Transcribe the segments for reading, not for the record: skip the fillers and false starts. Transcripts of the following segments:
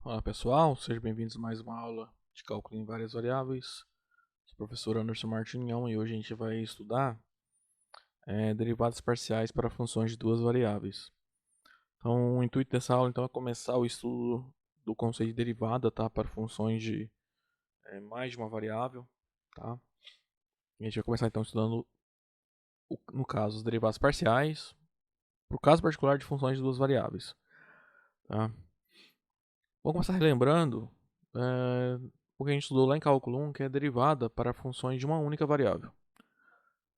Olá pessoal, sejam bem-vindos a mais uma aula de cálculo em várias variáveis. Sou o professor Anderson Martinhão e hoje a gente vai estudar derivadas parciais para funções de duas variáveis. Então, o intuito dessa aula é começar o estudo do conceito de derivada, tá, para funções de mais de uma variável, tá? E a gente vai começar então estudando, no caso, as derivadas parciais, para o caso particular de funções de duas variáveis, tá? Vamos começar relembrando o que a gente estudou lá em cálculo 1, que é derivada para funções de uma única variável.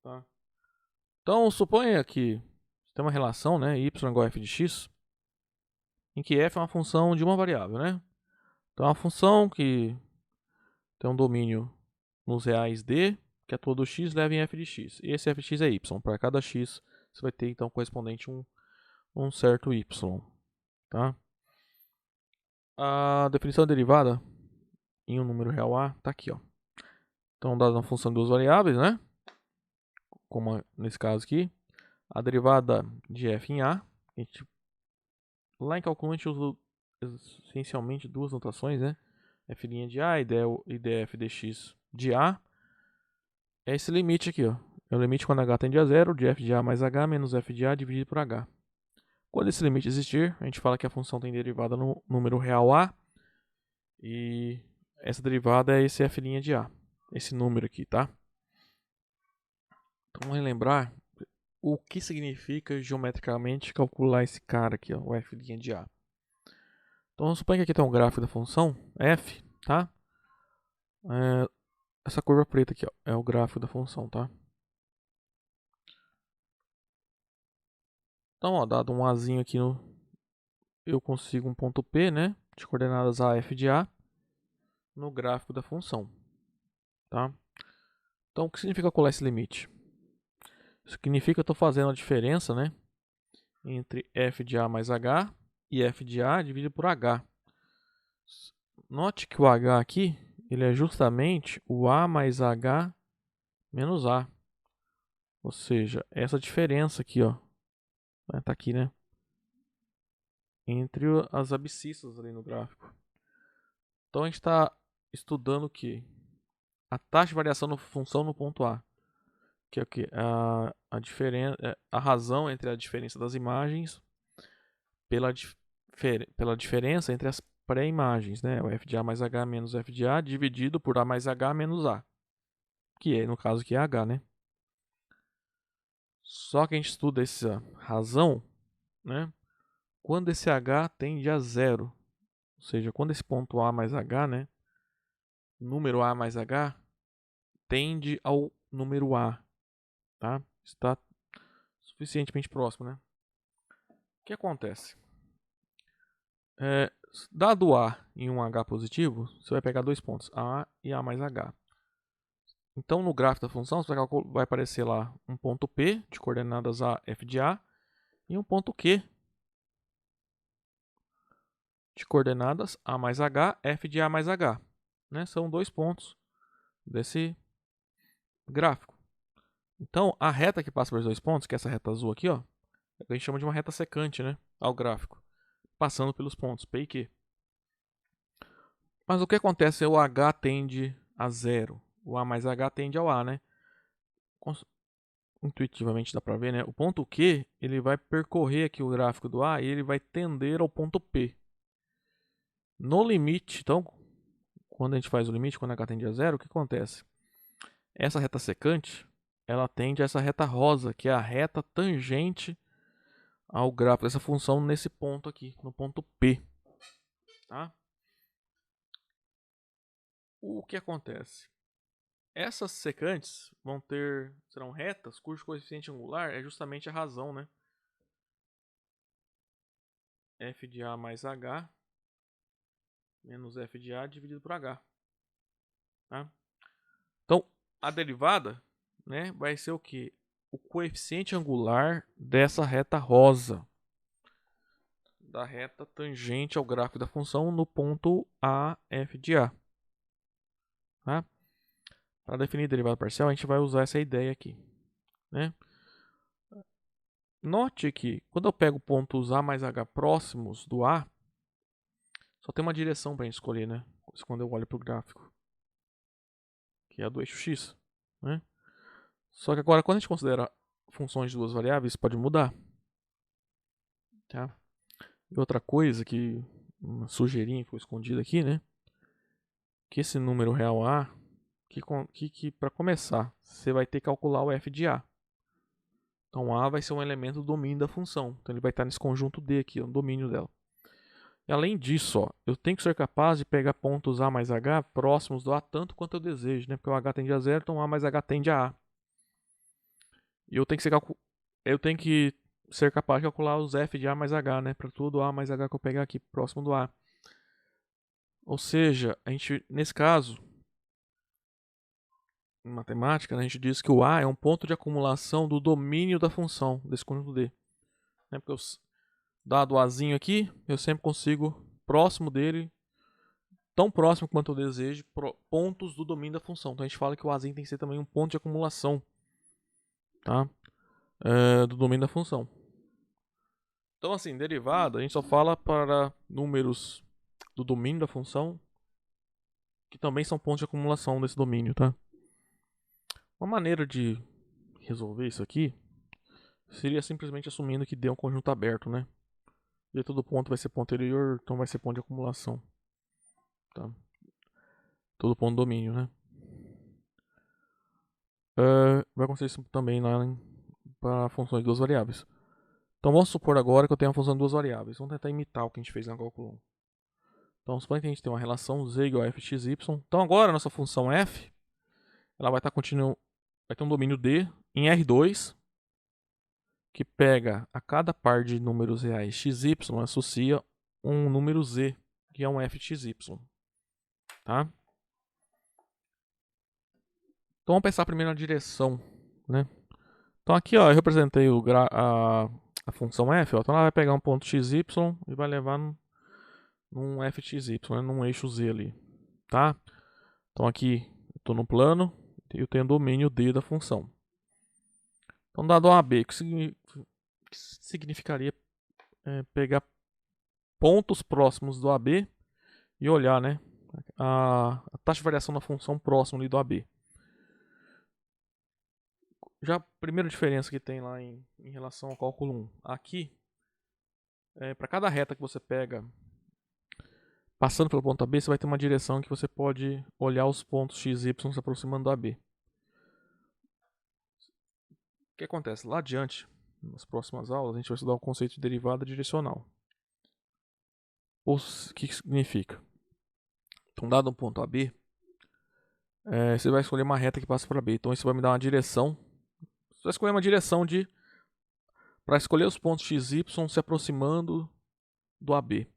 Tá? Então, suponha que tem uma relação, né, y igual a f de x, em que f é uma função de uma variável. Né? Então, é uma função que tem um domínio nos reais d, que é todo x leva em f de x. E esse f de x é y. Para cada x, você vai ter, então, correspondente um certo y. Tá? A definição de derivada em um número real a está aqui. Ó. Então, dada uma função de duas variáveis, né? Como nesse caso aqui, a derivada de f em a, lá em cálculo a gente usa essencialmente duas notações, né? f' de a e df dx de a. É esse limite aqui, ó. É o limite quando h tende a zero, de f de a mais h menos f de a dividido por h. Quando esse limite existir, a gente fala que a função tem derivada no número real a, e essa derivada é esse f' de a, esse número aqui, tá? Então vamos relembrar o que significa geometricamente calcular esse cara aqui, ó, o f' de a. Então suponha que aqui tem um gráfico da função f, tá? Essa curva preta aqui, ó, é o gráfico da função, tá? Então, ó, dado um azinho aqui, eu consigo um ponto P, né? De coordenadas a, f de a no gráfico da função, tá? Então, o que significa colar esse limite? Isso significa que eu estou fazendo a diferença, né? Entre f de a mais h e f de a dividido por h. Note que o h aqui, ele é justamente o a mais h menos a. Ou seja, essa diferença aqui, ó. Tá aqui, né? Entre as abscissas ali no gráfico. Então a gente está estudando o que? A taxa de variação da função no ponto A. Que é o que? A razão entre a diferença das imagens pela diferença entre as pré-imagens, né? O f de a mais h menos f de a dividido por a mais h menos a. Que é, no caso aqui, é h, né? Só que a gente estuda essa razão, né? Quando esse h tende a zero. Ou seja, quando esse ponto A mais H, né? Número A mais H tende ao número A, tá? Está suficientemente próximo, né? O que acontece? Dado A em um H positivo, você vai pegar dois pontos, A e A mais H. Então, no gráfico da função, vai aparecer lá um ponto P, de coordenadas A, F de A, e um ponto Q, de coordenadas A mais H, F de A mais H. Né? São dois pontos desse gráfico. Então, a reta que passa pelos dois pontos, que é essa reta azul aqui, ó, a gente chama de uma reta secante, né, ao gráfico, passando pelos pontos P e Q. Mas o que acontece é o H tende a zero, o A mais H tende ao A, né? Intuitivamente dá para ver, né? O ponto Q, ele vai percorrer aqui o gráfico do A e ele vai tender ao ponto P. No limite, então, quando a gente faz o limite, quando H tende a zero, o que acontece? Essa reta secante, ela tende a essa reta rosa, que é a reta tangente ao gráfico dessa função nesse ponto aqui, no ponto P. Tá? O que acontece? Essas secantes serão retas cujo coeficiente angular é justamente a razão, né? F de A mais H menos F de A dividido por H. Tá? Então, a derivada, né, vai ser o que? O coeficiente angular dessa reta rosa. Da reta tangente ao gráfico da função no ponto A, F de A. Tá? Para definir derivada parcial, a gente vai usar essa ideia aqui. Né? Note que quando eu pego pontos A mais H próximos do A, só tem uma direção para a gente escolher, né? Isso quando eu olho para o gráfico, que é a do eixo x, né? Só que agora, quando a gente considera funções de duas variáveis, pode mudar, tá? E outra coisa que uma sujeirinha ficou escondida aqui, né? Que esse número real A, que para começar, você vai ter que calcular o f de A. Então A vai ser um elemento do domínio da função. Então ele vai estar nesse conjunto D aqui, no domínio dela. E além disso, ó, eu tenho que ser capaz de pegar pontos A mais H próximos do A tanto quanto eu desejo, né? Porque o H tende a zero, então A mais H tende a A. E eu tenho que ser capaz de calcular os f de A mais H, né? Para todo A mais H que eu pegar aqui próximo do A. Ou seja, a gente, nesse caso, em matemática, né, a gente diz que o A é um ponto de acumulação do domínio da função desse conjunto D. Né? Porque dado o Azinho aqui, eu sempre consigo, próximo dele, tão próximo quanto eu desejo, pontos do domínio da função. Então a gente fala que o Azinho tem que ser também um ponto de acumulação, tá? Do domínio da função. Então assim, derivada, a gente só fala para números do domínio da função que também são pontos de acumulação desse domínio, tá? Uma maneira de resolver isso aqui seria simplesmente assumindo que D é um conjunto aberto, né? E todo ponto vai ser ponto anterior, então vai ser ponto de acumulação. Tá? Todo ponto domínio, né? Vai acontecer isso também para funções de duas variáveis. Então vamos supor agora que eu tenho uma função de duas variáveis. Vamos tentar imitar o que a gente fez na cálculo 1. Então suponha que a gente tem uma relação z igual a fxy. Então agora a nossa função f ela vai ter um domínio D em R2 que pega a cada par de números reais xy associa um número z, que é um fxy. Tá? Então vamos pensar primeiro na direção, né? Então aqui, ó, eu representei a função f, ó, então ela vai pegar um ponto xy e vai levar num fxy, né, num eixo z ali, tá? Então aqui eu estou no plano e eu tenho o domínio d da função. Então dado AB, que significaria pegar pontos próximos do AB e olhar, né, a taxa de variação da função próxima ali do AB. Já a primeira diferença que tem lá em relação ao cálculo 1. Aqui, para cada reta que você pega passando pelo ponto AB, você vai ter uma direção que você pode olhar os pontos x e y se aproximando do AB. O que acontece? Lá adiante, nas próximas aulas, a gente vai estudar o conceito de derivada direcional. O que significa? Então, dado um ponto AB, você vai escolher uma reta que passa para B. Então, isso vai me dar uma direção. Você vai escolher uma direção para escolher os pontos x e y se aproximando do AB.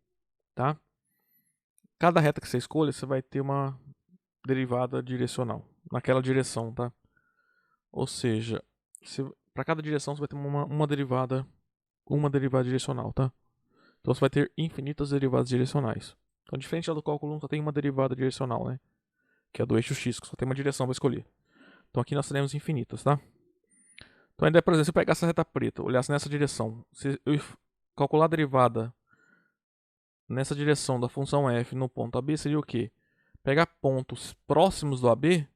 Tá? Cada reta que você escolha, você vai ter uma derivada direcional naquela direção, tá? Ou seja, para cada direção você vai ter uma derivada direcional, tá? Então você vai ter infinitas derivadas direcionais. Então, diferente do cálculo 1, só tem uma derivada direcional, né? Que é do eixo x, que só tem uma direção para escolher. Então aqui nós teremos infinitas, tá? Então a ideia, por exemplo, se eu pegar essa reta preta, olhasse nessa direção, se eu calcular a derivada nessa direção da função f no ponto AB, seria o quê? Pegar pontos próximos do AB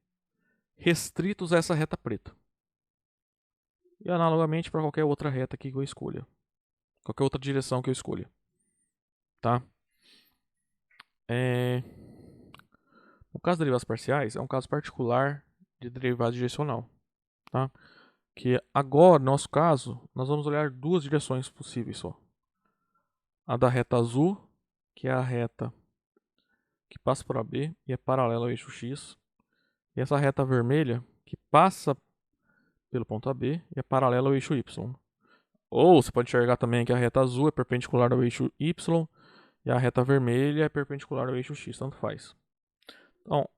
restritos a essa reta preta. E analogamente para qualquer outra reta que eu escolha. Qualquer outra direção que eu escolha. Tá? No caso de derivadas parciais, é um caso particular de derivada direcional. Tá? Que agora, no nosso caso, nós vamos olhar duas direções possíveis só. A da reta azul, que é a reta que passa por AB e é paralela ao eixo X. E essa reta vermelha, que passa pelo ponto AB e é paralela ao eixo Y. Ou você pode enxergar também que a reta azul é perpendicular ao eixo Y e a reta vermelha é perpendicular ao eixo X, tanto faz. Então,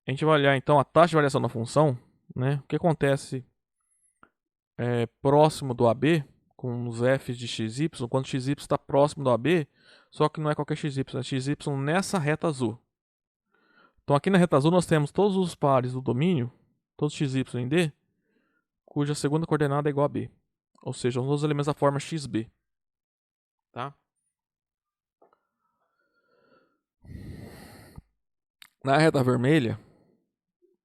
a gente vai olhar então a taxa de variação da função, né? O que acontece próximo do AB, com os f's de xy, quando xy está próximo do AB, só que não é qualquer xy, é xy nessa reta azul. Então aqui na reta azul nós temos todos os pares do domínio, todos xy em D, cuja segunda coordenada é igual a B. Ou seja, os elementos da forma xb. Tá? Na reta vermelha,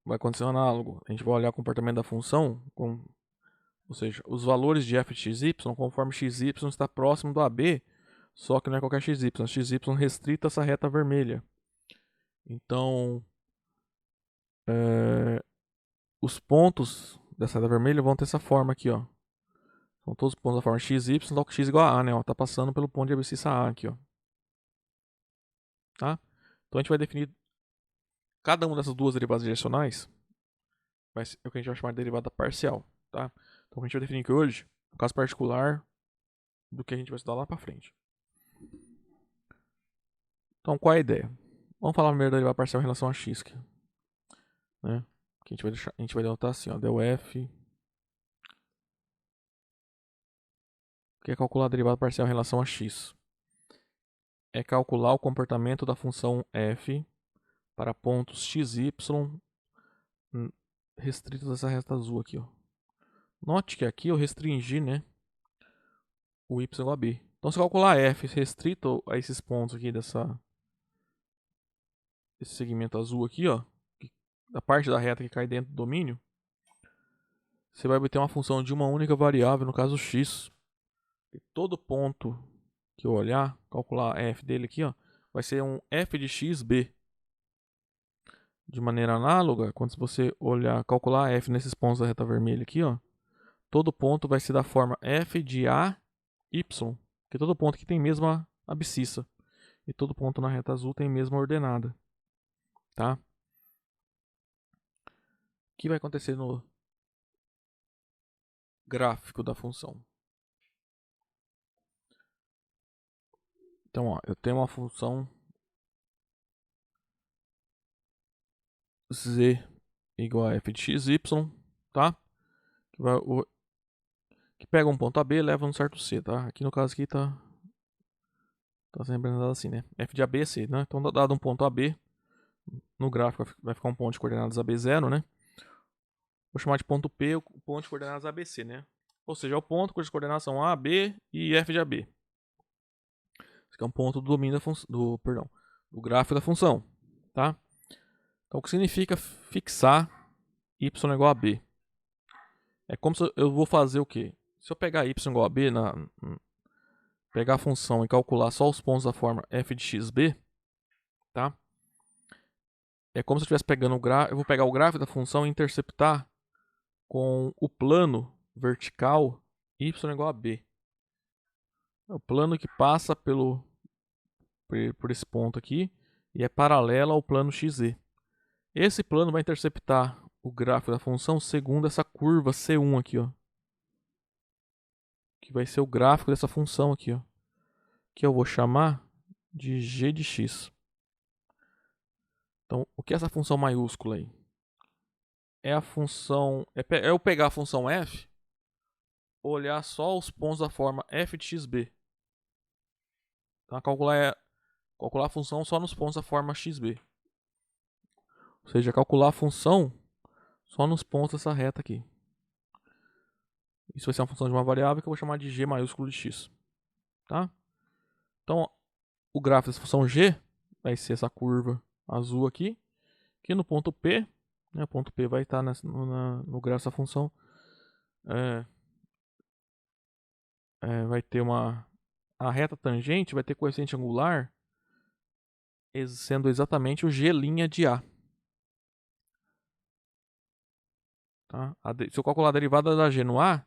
vai acontecer um análogo. A gente vai olhar o comportamento da função, ou seja, os valores de f de xy, conforme xy está próximo do AB, só que não é qualquer xy, xy restrito a essa reta vermelha. Então, os pontos dessa reta vermelha vão ter essa forma aqui, ó. São todos os pontos da forma xy, logo x igual a A, né? Ó, tá passando pelo ponto de abscissa A aqui, ó. Tá? Então a gente vai definir cada uma dessas duas derivadas direcionais, vai ser o que a gente vai chamar de derivada parcial, tá? Então o que a gente vai definir aqui hoje é um caso particular do que a gente vai estudar lá pra frente. Então qual é a ideia? Vamos falar primeiro da derivada parcial em relação a x, né? Que a gente vai denotar assim, ó, del f, que é calcular a derivada parcial em relação a x. É calcular o comportamento da função f para pontos x, y restritos a essa reta azul aqui, ó. Note que aqui eu restringi, né, o y igual a b. Então, se eu calcular f restrito a esses pontos aqui esse segmento azul aqui, ó, da parte da reta que cai dentro do domínio, você vai obter uma função de uma única variável, no caso x. E todo ponto que eu olhar, calcular f dele aqui, ó, vai ser um f de x b. De maneira análoga, quando você olhar, calcular f nesses pontos da reta vermelha aqui, ó, todo ponto vai ser da forma f de a y, que todo ponto aqui tem a mesma abscissa. E todo ponto na reta azul tem a mesma ordenada. Tá? O que vai acontecer no gráfico da função? Então, ó, eu tenho uma função z igual a f de xy, tá? Que pega um ponto AB e leva um certo c, tá? Aqui no caso aqui tá sempre representado assim, né? F de AB é c, né? Então, dado um ponto AB, no gráfico vai ficar um ponto de coordenadas AB0, né? Vou chamar de ponto P o ponto de coordenadas ABC, né? Ou seja, é o ponto cujas coordenadas são A, B e F de AB. Esse aqui é um ponto do domínio do gráfico da função, tá? Então, o que significa fixar y igual a b? É como se eu vou fazer o quê? Se eu pegar y igual a b, pegar a função e calcular só os pontos da forma f de xb, tá? É como se eu estivesse pegando eu vou pegar o gráfico da função e interceptar com o plano vertical y igual a b. É o plano que passa por esse ponto aqui e é paralelo ao plano XZ. Esse plano vai interceptar o gráfico da função segundo essa curva C1 aqui, ó. Que vai ser o gráfico dessa função aqui, ó. Que eu vou chamar de g de x. Então, o que é essa função maiúscula aí? É a função... É eu pegar a função f, olhar só os pontos da forma f de xb. Então, calcular a função só nos pontos da forma xb. Ou seja, calcular a função só nos pontos dessa reta aqui. Isso vai ser uma função de uma variável que eu vou chamar de g maiúsculo de x. Tá? Então, o gráfico dessa função g vai ser essa curva azul aqui, que no ponto P, né, o ponto P vai estar no gráfico dessa função, vai ter a reta tangente vai ter coeficiente angular sendo exatamente o g' de A. Tá? Se eu calcular a derivada da g no A,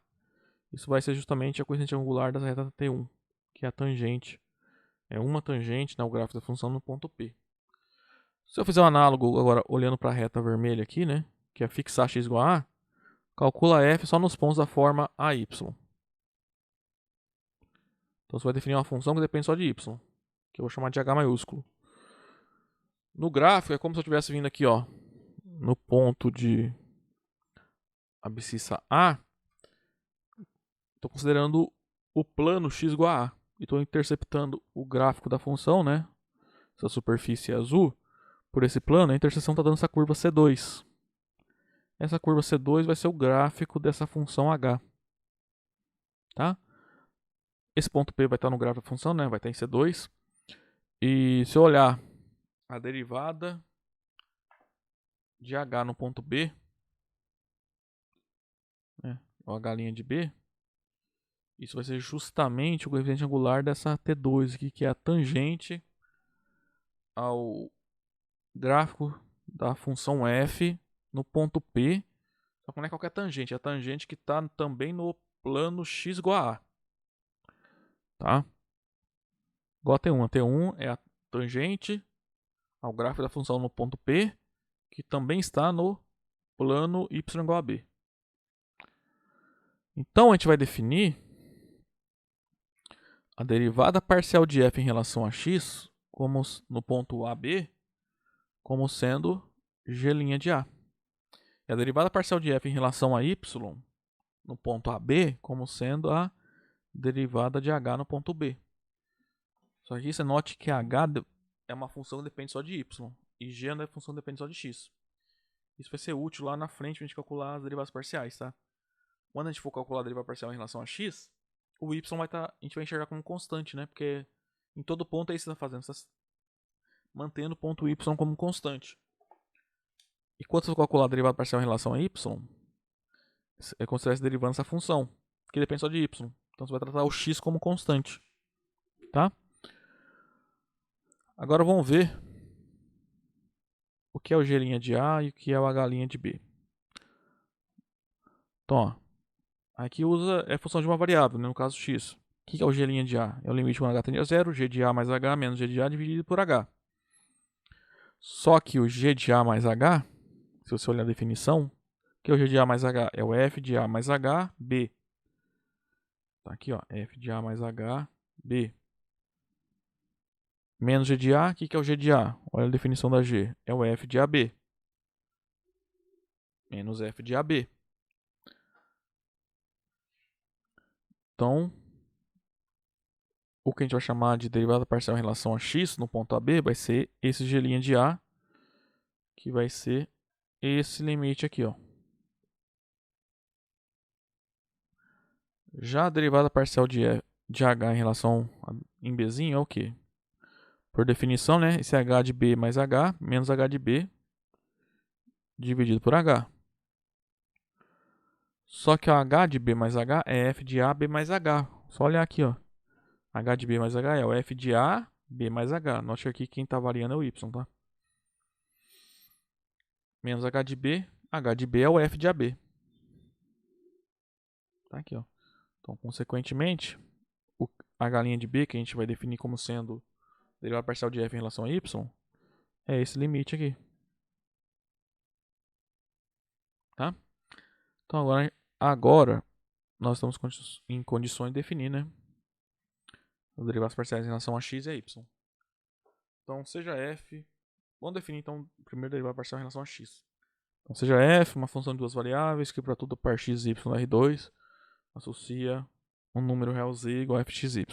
isso vai ser justamente a coeficiente angular da reta T1, que é a tangente. É uma tangente, né, o gráfico da função no ponto P. Se eu fizer um análogo agora olhando para a reta vermelha aqui, né, que é fixar x igual a A, calcula f só nos pontos da forma AY. Então você vai definir uma função que depende só de y, que eu vou chamar de H maiúsculo. No gráfico é como se eu estivesse vindo aqui, ó, no ponto de abscissa A. Estou considerando o plano x igual a A. E estou interceptando o gráfico da função, né? Essa superfície azul, por esse plano, a interseção está dando essa curva C2. Essa curva C2 vai ser o gráfico dessa função H. Tá? Esse ponto P vai estar no gráfico da função, né? Vai estar em C2. E se eu olhar a derivada de h no ponto B, né, o h' de B, isso vai ser justamente o coeficiente angular dessa T2 aqui, que é a tangente ao gráfico da função f no ponto P. Só que não é qualquer tangente, é a tangente que está também no plano x igual a A. Tá? Igual a T1. A T1 é a tangente ao gráfico da função no ponto P, que também está no plano y igual a B. Então a gente vai definir a derivada parcial de f em relação a x como no ponto AB como sendo g' de A. E a derivada parcial de f em relação a y no ponto AB como sendo a derivada de h no ponto B. Só que você note que h é uma função que depende só de y e g é uma função que depende só de x. Isso vai ser útil lá na frente para a gente calcular as derivadas parciais, tá? Quando a gente for calcular a derivada parcial em relação a x, o y a gente vai enxergar como constante, né? Porque em todo ponto é isso que você está fazendo, você está mantendo o ponto y como constante. E quando você for calcular a derivada parcial em relação a y, é como se estivesse derivando essa função, que depende só de y. Então você vai tratar o x como constante, tá? Agora vamos ver o que é o g' de A e o que é o h' de B. Então, ó, aqui é função de uma variável, né, no caso x. O que é o g' de A? É o limite quando h tende a zero, g de A mais h menos g de A dividido por h. Só que o g de A mais h, se você olhar a definição, o que é o g de A mais h? É o f de A mais h, b. Tá aqui, ó, f de A mais h, b. Menos g de A, o que é o g de A? Olha a definição da g, é o f de AB. Menos f de AB. Então, o que a gente vai chamar de derivada parcial em relação a x no ponto AB vai ser esse g' de A, que vai ser esse limite aqui, ó. Já a derivada parcial de h em relação em bzinho é o quê? Por definição, né, esse h de b mais h menos h de b dividido por h. Só que o h de b mais h é f de a b mais h. Só olhar aqui, ó. H de b mais h é o f de a b mais h. Note aqui quem está variando é o y, tá? Menos h de b é o f de ab. Tá aqui, ó. Então, consequentemente, o h' de b, que a gente vai definir como sendo derivada parcial de f em relação a y, é esse limite aqui. Tá? Então, agora nós estamos em condições de definir, né, as derivadas parciais em relação a x e a y. Então, seja f... Vamos definir, então, primeiro derivada parcial em relação a x. Então, seja f uma função de duas variáveis que para todo par x e y R2 associa um número real z igual a fxy.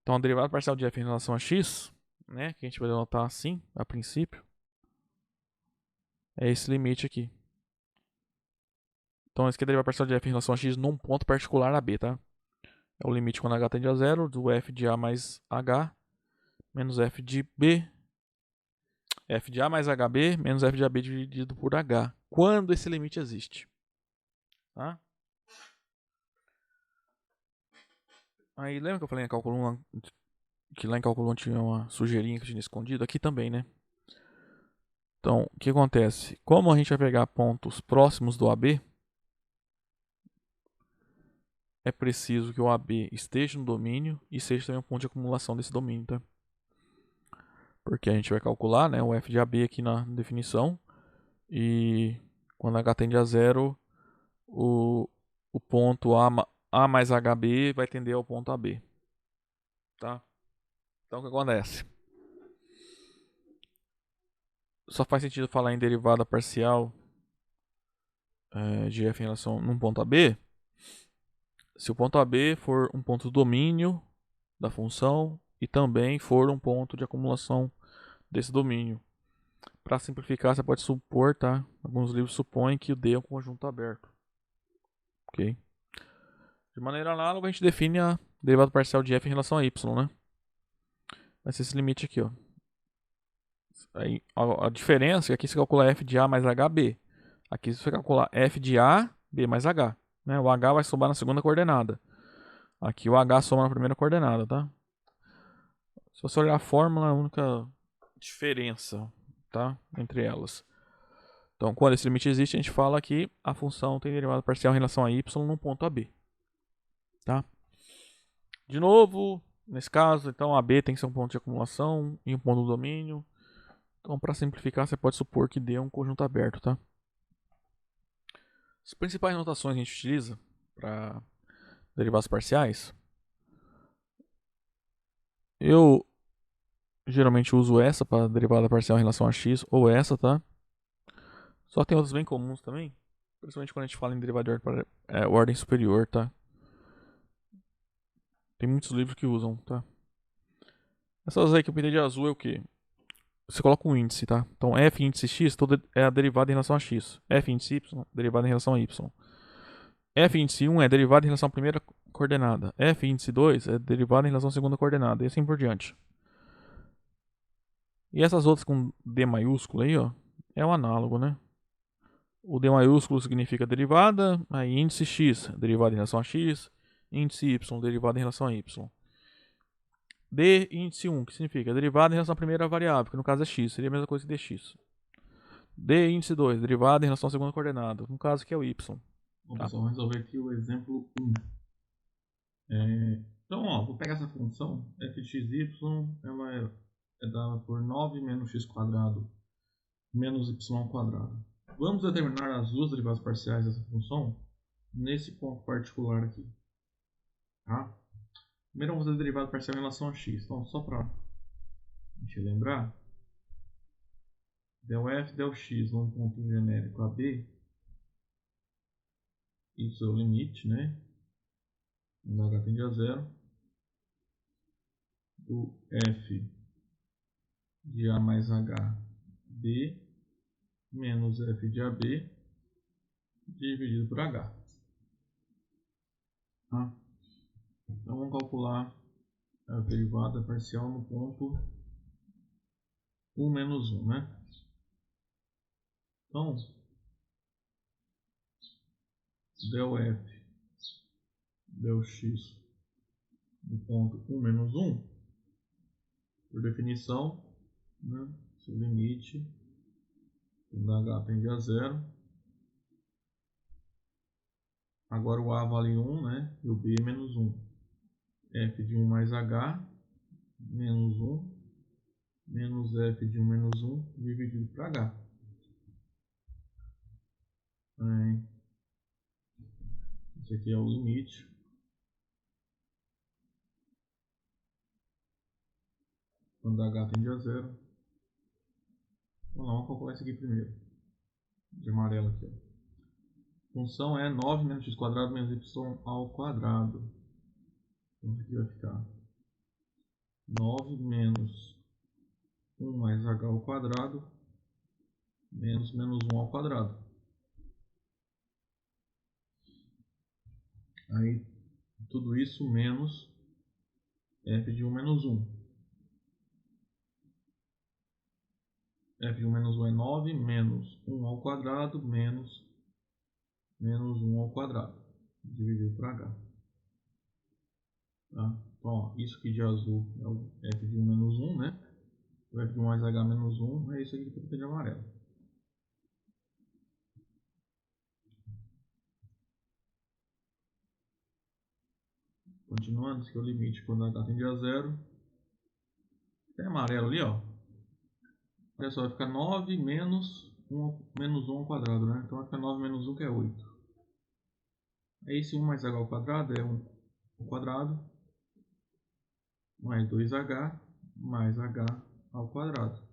Então, a derivada parcial de f em relação a x, né, que a gente vai denotar assim, a princípio, é esse limite aqui. Então, esse aqui é a derivada parcial de f em relação a x num ponto particular a b, tá? É o limite quando h tende a zero do f de a mais h menos f de b, f de a mais hb menos f de ab dividido por h, quando esse limite existe. Tá? Aí lembra que eu falei em cálculo 1 que lá em cálculo 1 tinha uma sujeirinha que tinha escondido? Aqui também, né? Então, o que acontece? Como a gente vai pegar pontos próximos do AB, é preciso que o AB esteja no domínio e seja também um ponto de acumulação desse domínio, tá? Porque a gente vai calcular, né, o f de AB aqui na definição, e quando h tende a zero, o ponto A mais HB vai tender ao ponto AB. Tá? Então, o que acontece? Só faz sentido falar em derivada parcial de f em relação num ponto AB se o ponto AB for um ponto do domínio da função e também for um ponto de acumulação desse domínio. Para simplificar, você pode supor, tá? Alguns livros supõem que o D é um conjunto aberto. Ok? De maneira análoga, a gente define a derivada parcial de f em relação a y, né? Vai ser esse limite aqui, ó. Aí, a diferença é que aqui você calcula f de A mais HB. Aqui você vai calcular f de A, B mais H. Né? O H vai somar na segunda coordenada. Aqui o H soma na primeira coordenada, tá? Se você olhar a fórmula, é a única diferença, tá? Entre elas. Então, quando esse limite existe, a gente fala que a função tem derivada parcial em relação a y no ponto AB. Tá? De novo, nesse caso, então AB tem que ser um ponto de acumulação e um ponto do domínio. Então, para simplificar, você pode supor que D é um conjunto aberto, tá? As principais notações que a gente utiliza para derivadas parciais, eu geralmente uso essa para derivada parcial em relação a x, ou essa, tá? Só tem outras bem comuns também, principalmente quando a gente fala em derivada de ordem superior, tá? Tem muitos livros que usam, tá? Essas aí que eu pintei de azul é o quê? Você coloca um índice, tá? Então f índice x toda é a derivada em relação a x. F índice y, derivada em relação a y. F índice 1 é derivada em relação à primeira coordenada. F índice 2 é derivada em relação à segunda coordenada. E assim por diante. E essas outras com D maiúsculo aí, ó, é o análogo, né? O D maiúsculo significa derivada, aí índice x, derivada em relação a x, índice y, derivada em relação a y. D índice 1, que significa derivada em relação à primeira variável, que no caso é x, seria a mesma coisa que dx. D índice 2, derivada em relação à segunda coordenada, no caso aqui é o y. Bom, pessoal, vamos resolver aqui o exemplo 1. Então, ó, vou pegar essa função, f de xy, ela é dada por 9 menos x quadrado menos y ao quadrado. Vamos determinar as duas derivadas parciais dessa função nesse ponto particular aqui. Tá? Primeiro vamos fazer a derivada parcial em relação a x. Então, só para a gente lembrar, del f del x num ponto genérico AB, isso é o limite, né? Quando h tende a zero, do f de A mais H B menos f de AB dividido por H. Tá? Então vamos calcular a derivada parcial no ponto 1 menos 1, né? Então, del f del x no ponto 1 menos 1, por definição, né? Seu limite, quando h tende a zero. Agora o a vale 1, né? E o b menos 1. F de 1 mais h menos 1 menos f de 1 menos 1 dividido por h. Esse aqui é o limite. Quando h tende a zero. Vamos calcular isso aqui primeiro. De amarelo aqui. Ó. A função é 9 menos x quadrado menos y ao quadrado. Então isso aqui vai ficar 9 menos 1 mais h ao quadrado menos 1 ao quadrado. Aí tudo isso menos f de 1 menos 1. F de 1 menos 1 é 9 menos 1 ao quadrado menos 1 ao quadrado dividido por h. Tá? Então, ó, isso aqui de azul é o f de 1 menos 1, né? O f de 1 mais h menos 1 é isso aqui que eu tenho de amarelo. Continuando, esse aqui é o limite quando h tende a zero. Tem amarelo ali, ó. Olha só, vai ficar 9 menos 1 ao quadrado, né? Então vai ficar 9 menos 1, que é 8. Aí esse 1 mais h ao quadrado é 1 ao quadrado mais 2h mais h ao quadrado.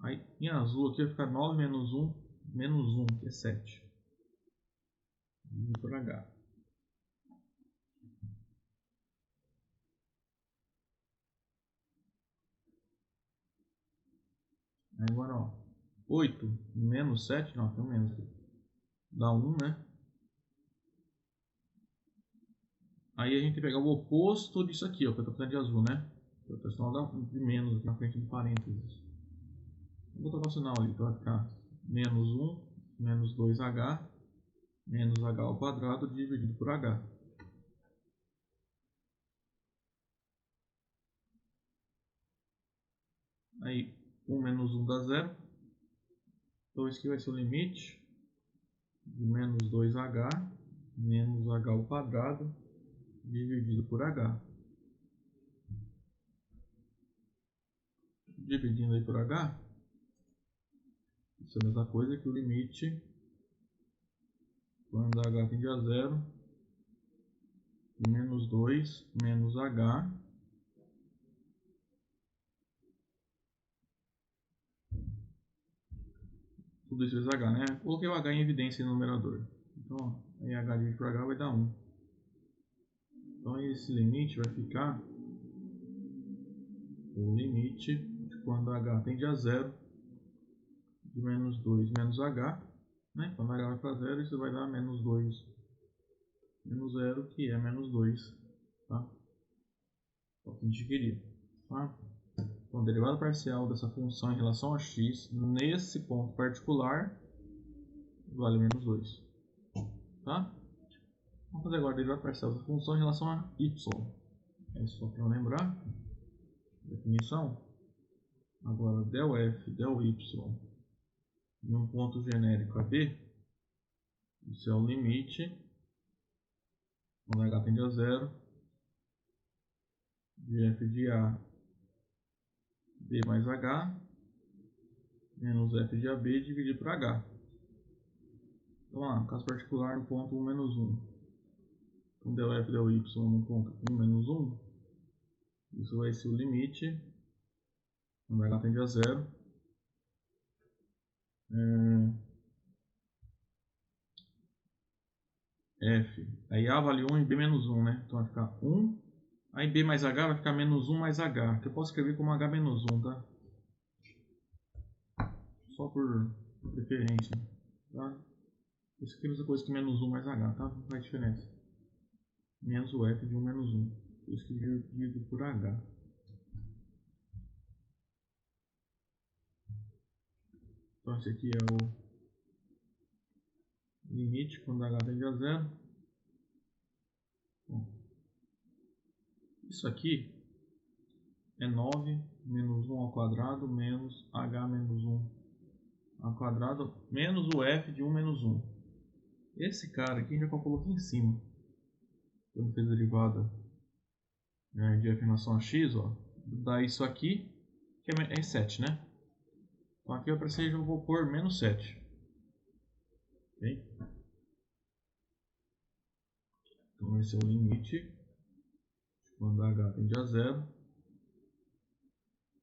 Aí em azul aqui vai ficar 9 menos 1 menos 1, que é 7. Dividido por h. Aí agora, ó, 8 menos 7, não, tem um menos aqui. Dá 1, né? Aí a gente tem que pegar o oposto disso aqui, ó, que eu tô fazendo de azul, né? Eu tô de menos aqui na frente do parênteses. Vou botar o sinal ali, então vai ficar menos 1 menos 2h menos h ao quadrado dividido por h. Aí 1 menos 1 dá 0. Então isso aqui vai ser o limite de menos 2h menos h ao quadrado dividido por h. Dividindo aí por h, isso é a mesma coisa que o limite quando h tende a 0 de menos 2 menos h tudo isso vezes h, né? Coloquei o h em evidência no numerador. Então, aí h dividido por h vai dar 1. Então, esse limite vai ficar o limite de quando h tende a 0 de menos 2 menos h. Né? Quando h vai para 0, isso vai dar menos 2 menos 0, que é menos 2. Tá? É o que a gente queria. Tá? Então, a derivada parcial dessa função em relação a x, nesse ponto particular, vale menos 2. Tá? Vamos fazer agora a derivada parcial dessa função em relação a y. É só para lembrar. Definição. Agora, del f, del y em um ponto genérico a b, isso é o limite, quando h tende a 0, de f de a b mais h, menos f de ab dividido por h. Então, lá, caso particular no ponto 1 menos 1. Então, del f, del y no ponto 1 menos 1, isso vai ser o limite, quando h tende a 0, f, aí a vale 1 e b menos 1, né? Então vai ficar 1, aí b mais h vai ficar menos 1 mais h, que eu posso escrever como h menos 1, tá? Só por preferência, tá? Isso aqui é a mesma coisa que menos 1 mais h, tá? Não faz diferença. Menos o f de 1 menos 1. Isso aqui dividido por h. Então esse aqui é o limite quando h tende a 0. Bom, isso aqui é 9 menos 1 ao quadrado menos h menos 1 ao quadrado menos o f de 1 menos 1. Esse cara aqui a gente já calculou aqui em cima. Quando fez a derivada de f em relação a x, ó, dá isso aqui, que é 7, né? Então aqui para ser eu vou pôr menos 7. Okay? Então esse é o limite quando h tende a 0.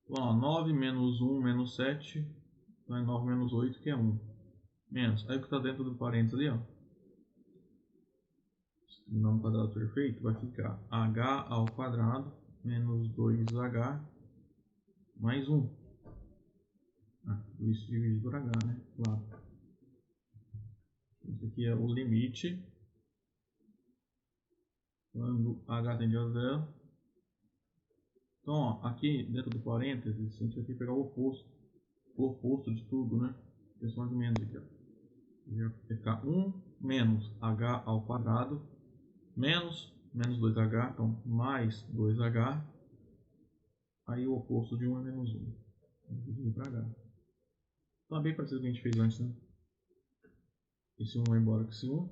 Então, ó, 9 menos 1 menos 7, então é 9 menos 8, que é 1. Menos, aí o que está dentro do parênteses ali, ó, no quadrado perfeito, vai ficar h ao quadrado menos 2h mais 1. Isso dividido por h, né? Claro. Esse aqui é o limite quando h tende a 0. Então, ó, aqui dentro do parênteses, a gente vai pegar o oposto de tudo, né? Questão de menos aqui, ó. Vai ficar 1 menos h ao quadrado menos 2h, então mais 2h. Aí o oposto de 1 é menos 1. Dividido para h. Então é bem parecido com o que a gente fez antes, né? Esse 1 vai embora com esse 1.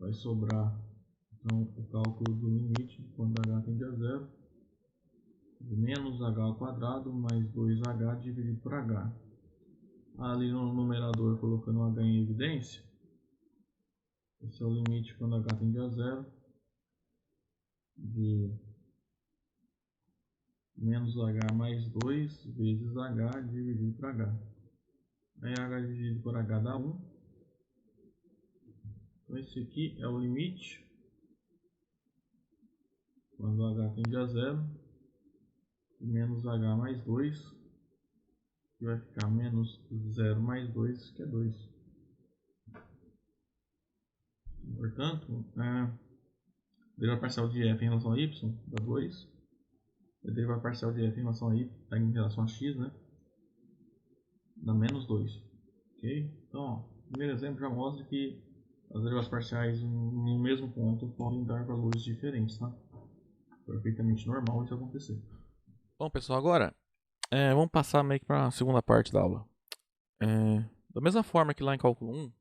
Vai sobrar então o cálculo do limite quando h tende a 0 de menos h ao quadrado mais 2h dividido por h. Ali no numerador colocando h em evidência, esse é o limite quando h tende a 0 de menos h mais 2 vezes h dividido por h. Aí h dividido por h dá 1. Então esse aqui é o limite quando h tende a 0 de menos h mais 2, que vai ficar menos 0 mais 2, que é 2. Portanto, derivada parcial de f em relação a y dá 2. A derivada parcial de f em relação a y, em relação a x, né? Dá menos 2. Ok? Então, ó, o primeiro exemplo já mostra que as derivadas parciais no mesmo ponto podem dar valores diferentes, tá? Perfeitamente normal isso acontecer. Bom, pessoal, agora vamos passar meio que para a segunda parte da aula. Da mesma forma que lá em cálculo 1,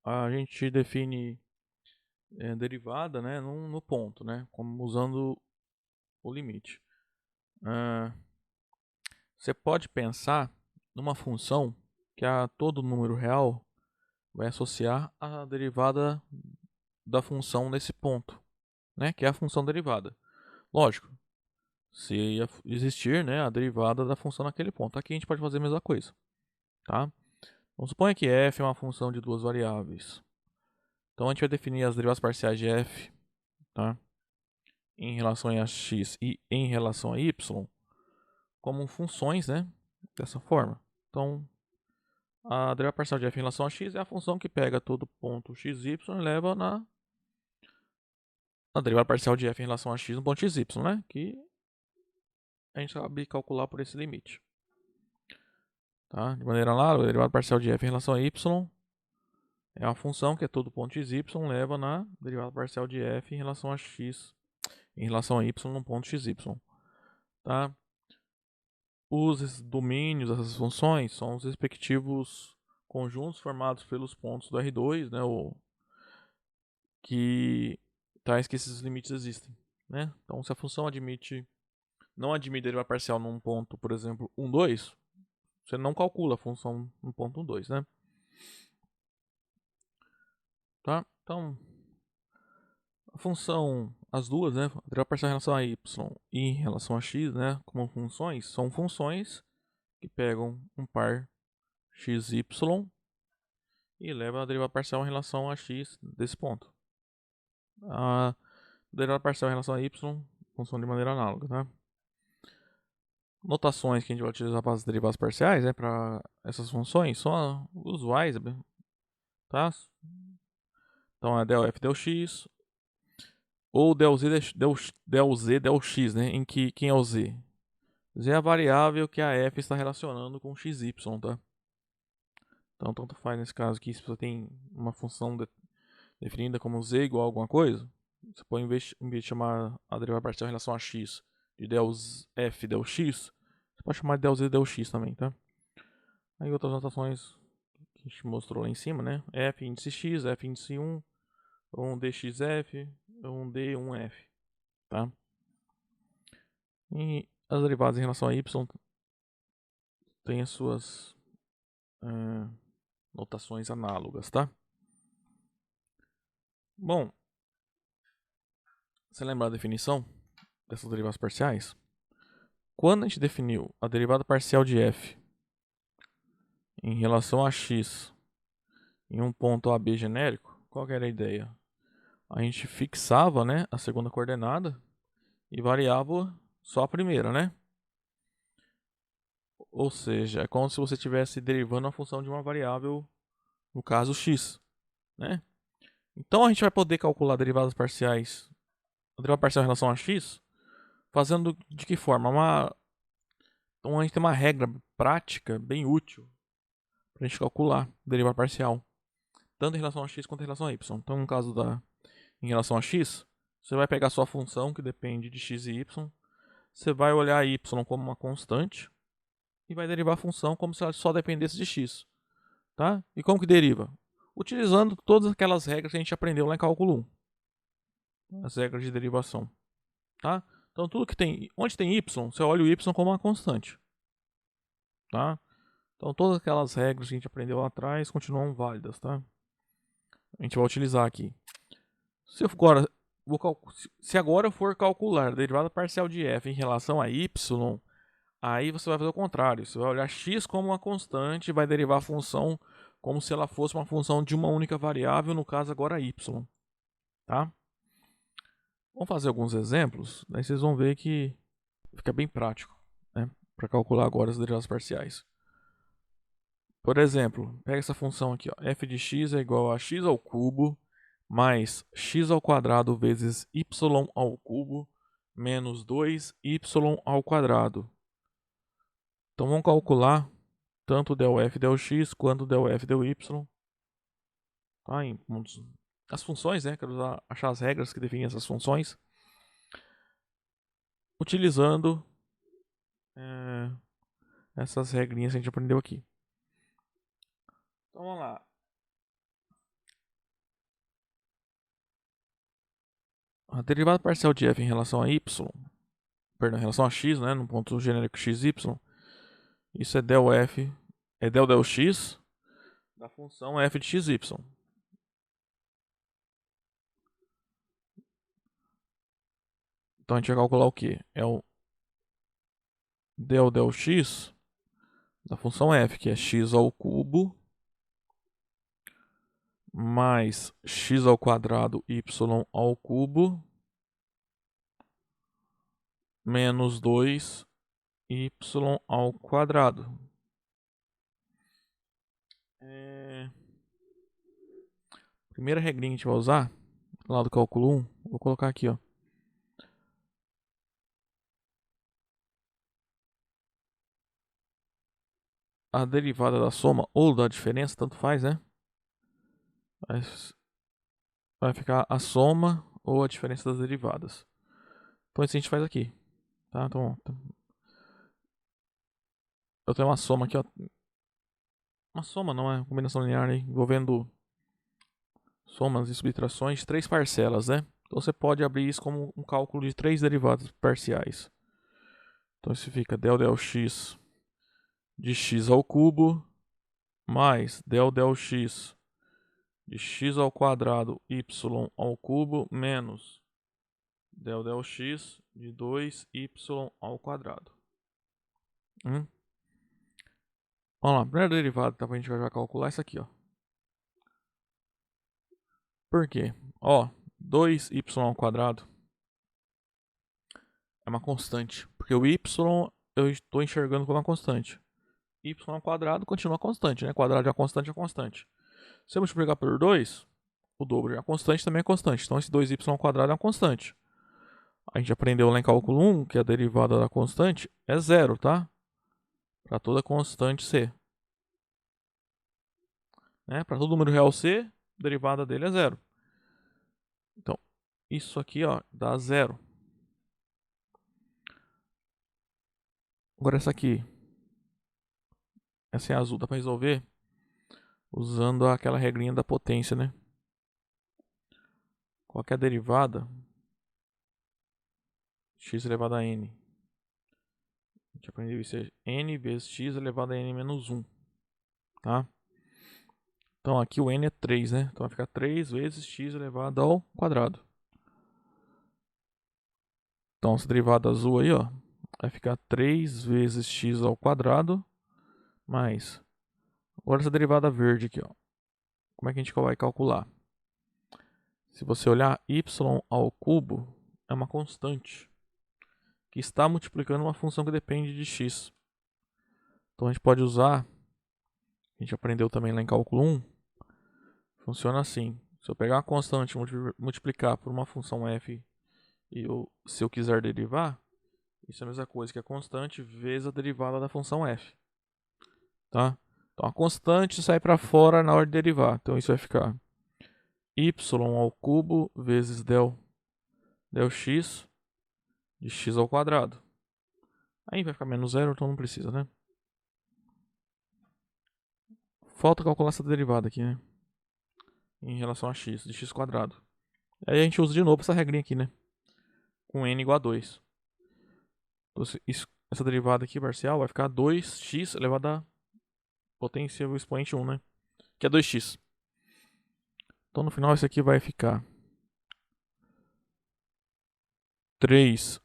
a gente define derivada, né, no ponto, né, como usando o limite. Você pode pensar numa função que a todo número real vai associar a derivada da função nesse ponto, né, que é a função derivada. Lógico, se existir, né, a derivada da função naquele ponto. Aqui a gente pode fazer a mesma coisa, tá? Então suponha que f é uma função de duas variáveis. Então a gente vai definir as derivadas parciais de f, tá, em relação a x e em relação a y como funções, né, dessa forma. Então a derivada parcial de f em relação a x é a função que pega todo ponto x, y e leva na derivada parcial de f em relação a x no ponto x, y, né, que a gente sabe calcular por esse limite. Tá? De maneira análoga, a derivada parcial de f em relação a y é uma função que é todo ponto x, y leva na derivada parcial de f em relação a x, em relação a y no ponto x, y. Tá? Os domínios dessas funções são os respectivos conjuntos formados pelos pontos do R2, né, que tais que esses limites existem. Né? Então, se a função não admite derivada parcial num ponto, por exemplo, 1, 2, você não calcula a função no ponto 1, 2, né? Tá? Então, a função, as duas, né, a derivada parcial em relação a y e em relação a x, né, como funções, são funções que pegam um par x, y e levam a derivada parcial em relação a x desse ponto. A derivada parcial em relação a y funciona de maneira análoga, tá? Notações que a gente vai utilizar para as derivadas parciais, né, para essas funções, são usuais, tá? Então é del f del x ou del z del x, né? Em que quem é o z? Z é a variável que a f está relacionando com x, y, tá? Então tanto faz nesse caso aqui, se você tem uma função definida como z igual a alguma coisa, você pode, em vez de chamar a derivada parcial em relação a x de del f del x, você pode chamar de del z del x também, tá? Aí outras notações que a gente mostrou lá em cima, né? F índice x, F índice 1, 1dxf, 1d1f, tá? E as derivadas em relação a y têm as suas notações análogas, tá? Bom, você lembra a definição dessas derivadas parciais? Quando a gente definiu a derivada parcial de f em relação a x em um ponto AB genérico, qual que era a ideia? A gente fixava, né, a segunda coordenada e variava só a primeira, né? Ou seja, é como se você estivesse derivando a função de uma variável, no caso x, né? Então a gente vai poder calcular derivadas parciais, a derivada parcial em relação a x, fazendo de que forma? Então a gente tem uma regra prática bem útil para a gente calcular a derivada parcial, tanto em relação a x quanto em relação a y. Então no caso em relação a x, você vai pegar a sua função que depende de x e y, você vai olhar y como uma constante e vai derivar a função como se ela só dependesse de x. Tá? E como que deriva? Utilizando todas aquelas regras que a gente aprendeu lá em cálculo 1. As regras de derivação. Tá? Então tudo que tem, onde tem y, você olha o y como uma constante. Tá? Então todas aquelas regras que a gente aprendeu lá atrás continuam válidas. Tá? A gente vai utilizar aqui. Se agora eu for calcular a derivada parcial de f em relação a y, aí você vai fazer o contrário. Você vai olhar x como uma constante e vai derivar a função como se ela fosse uma função de uma única variável, no caso agora y. Tá? Vamos fazer alguns exemplos, daí vocês vão ver que fica bem prático, né, para calcular agora as derivadas parciais. Por exemplo, pega essa função aqui, ó, f de x é igual a x ao cubo mais x ao quadrado vezes y ao cubo menos 2y ao quadrado. Então vamos calcular tanto del f del x quanto del f del y. Tá? As funções, né? Quero achar as regras que definem essas funções. Utilizando essas regrinhas que a gente aprendeu aqui. Então vamos lá. A derivada parcial de f em relação a y, perdão, em relação a x, né, no ponto genérico x, y, isso é del f, é del x da função f de x, y. Então a gente vai calcular o que? É o del x da função f, que é x ao cubo mais x ao quadrado y ao cubo menos 2y ao quadrado. Primeira regrinha que a gente vai usar, lá do cálculo 1, vou colocar aqui, ó. A derivada da soma ou da diferença, tanto faz, né? Vai ficar a soma ou a diferença das derivadas. Então isso a gente faz aqui, tá? Então, eu tenho uma soma aqui, ó. Uma soma não é combinação linear, né? Envolvendo somas e subtrações de 3 parcelas, né? Então você pode abrir isso como um cálculo de 3 derivadas parciais. Então isso fica del x de x ao cubo mais del x de x ao quadrado y ao cubo menos del x de 2y ao quadrado. Vamos lá, a primeira derivada que a gente vai calcular é essa aqui, ó. Por quê? Ó, 2y ao quadrado é uma constante, porque o y eu estou enxergando como uma constante. Y ao quadrado continua constante, né? Quadrado de uma constante é constante. Se eu multiplicar por 2, o dobro de uma constante também é constante. Então esse 2y ao quadrado é uma constante. A gente aprendeu lá em cálculo 1 que a derivada da constante é zero, tá? Para toda constante C. Né? Para todo número real C, a derivada dele é zero. Então, isso aqui, ó, dá zero. Agora essa aqui. Essa é azul, dá para resolver usando aquela regrinha da potência, né? Qual que é a derivada? X elevado a n. A gente aprendeu isso, é n vezes x elevado a n menos 1. Tá? Então aqui o n é 3, né? Então vai ficar 3 vezes x elevado ao quadrado. Então essa derivada azul aí, ó, vai ficar 3 vezes x ao quadrado mais... Agora essa derivada verde aqui, ó. Como é que a gente vai calcular? Se você olhar, y ao cubo é uma constante que está multiplicando uma função que depende de x. Então a gente pode usar, a gente aprendeu também lá em cálculo 1, funciona assim. Se eu pegar uma constante e multiplicar por uma função f e se eu quiser derivar, isso é a mesma coisa que a constante vezes a derivada da função f. Tá? Então a constante sai para fora na hora de derivar. Então isso vai ficar y ao cubo vezes del x de x ao quadrado. Aí vai ficar menos zero, então não precisa, né? Falta calcular essa derivada aqui, né? Em relação a x, de x quadrado. Aí a gente usa de novo essa regrinha aqui, né? Com n igual a 2. Então, essa derivada aqui parcial vai ficar 2x elevado a potência expoente 1, né? Que é 2x. Então no final isso aqui vai ficar 3x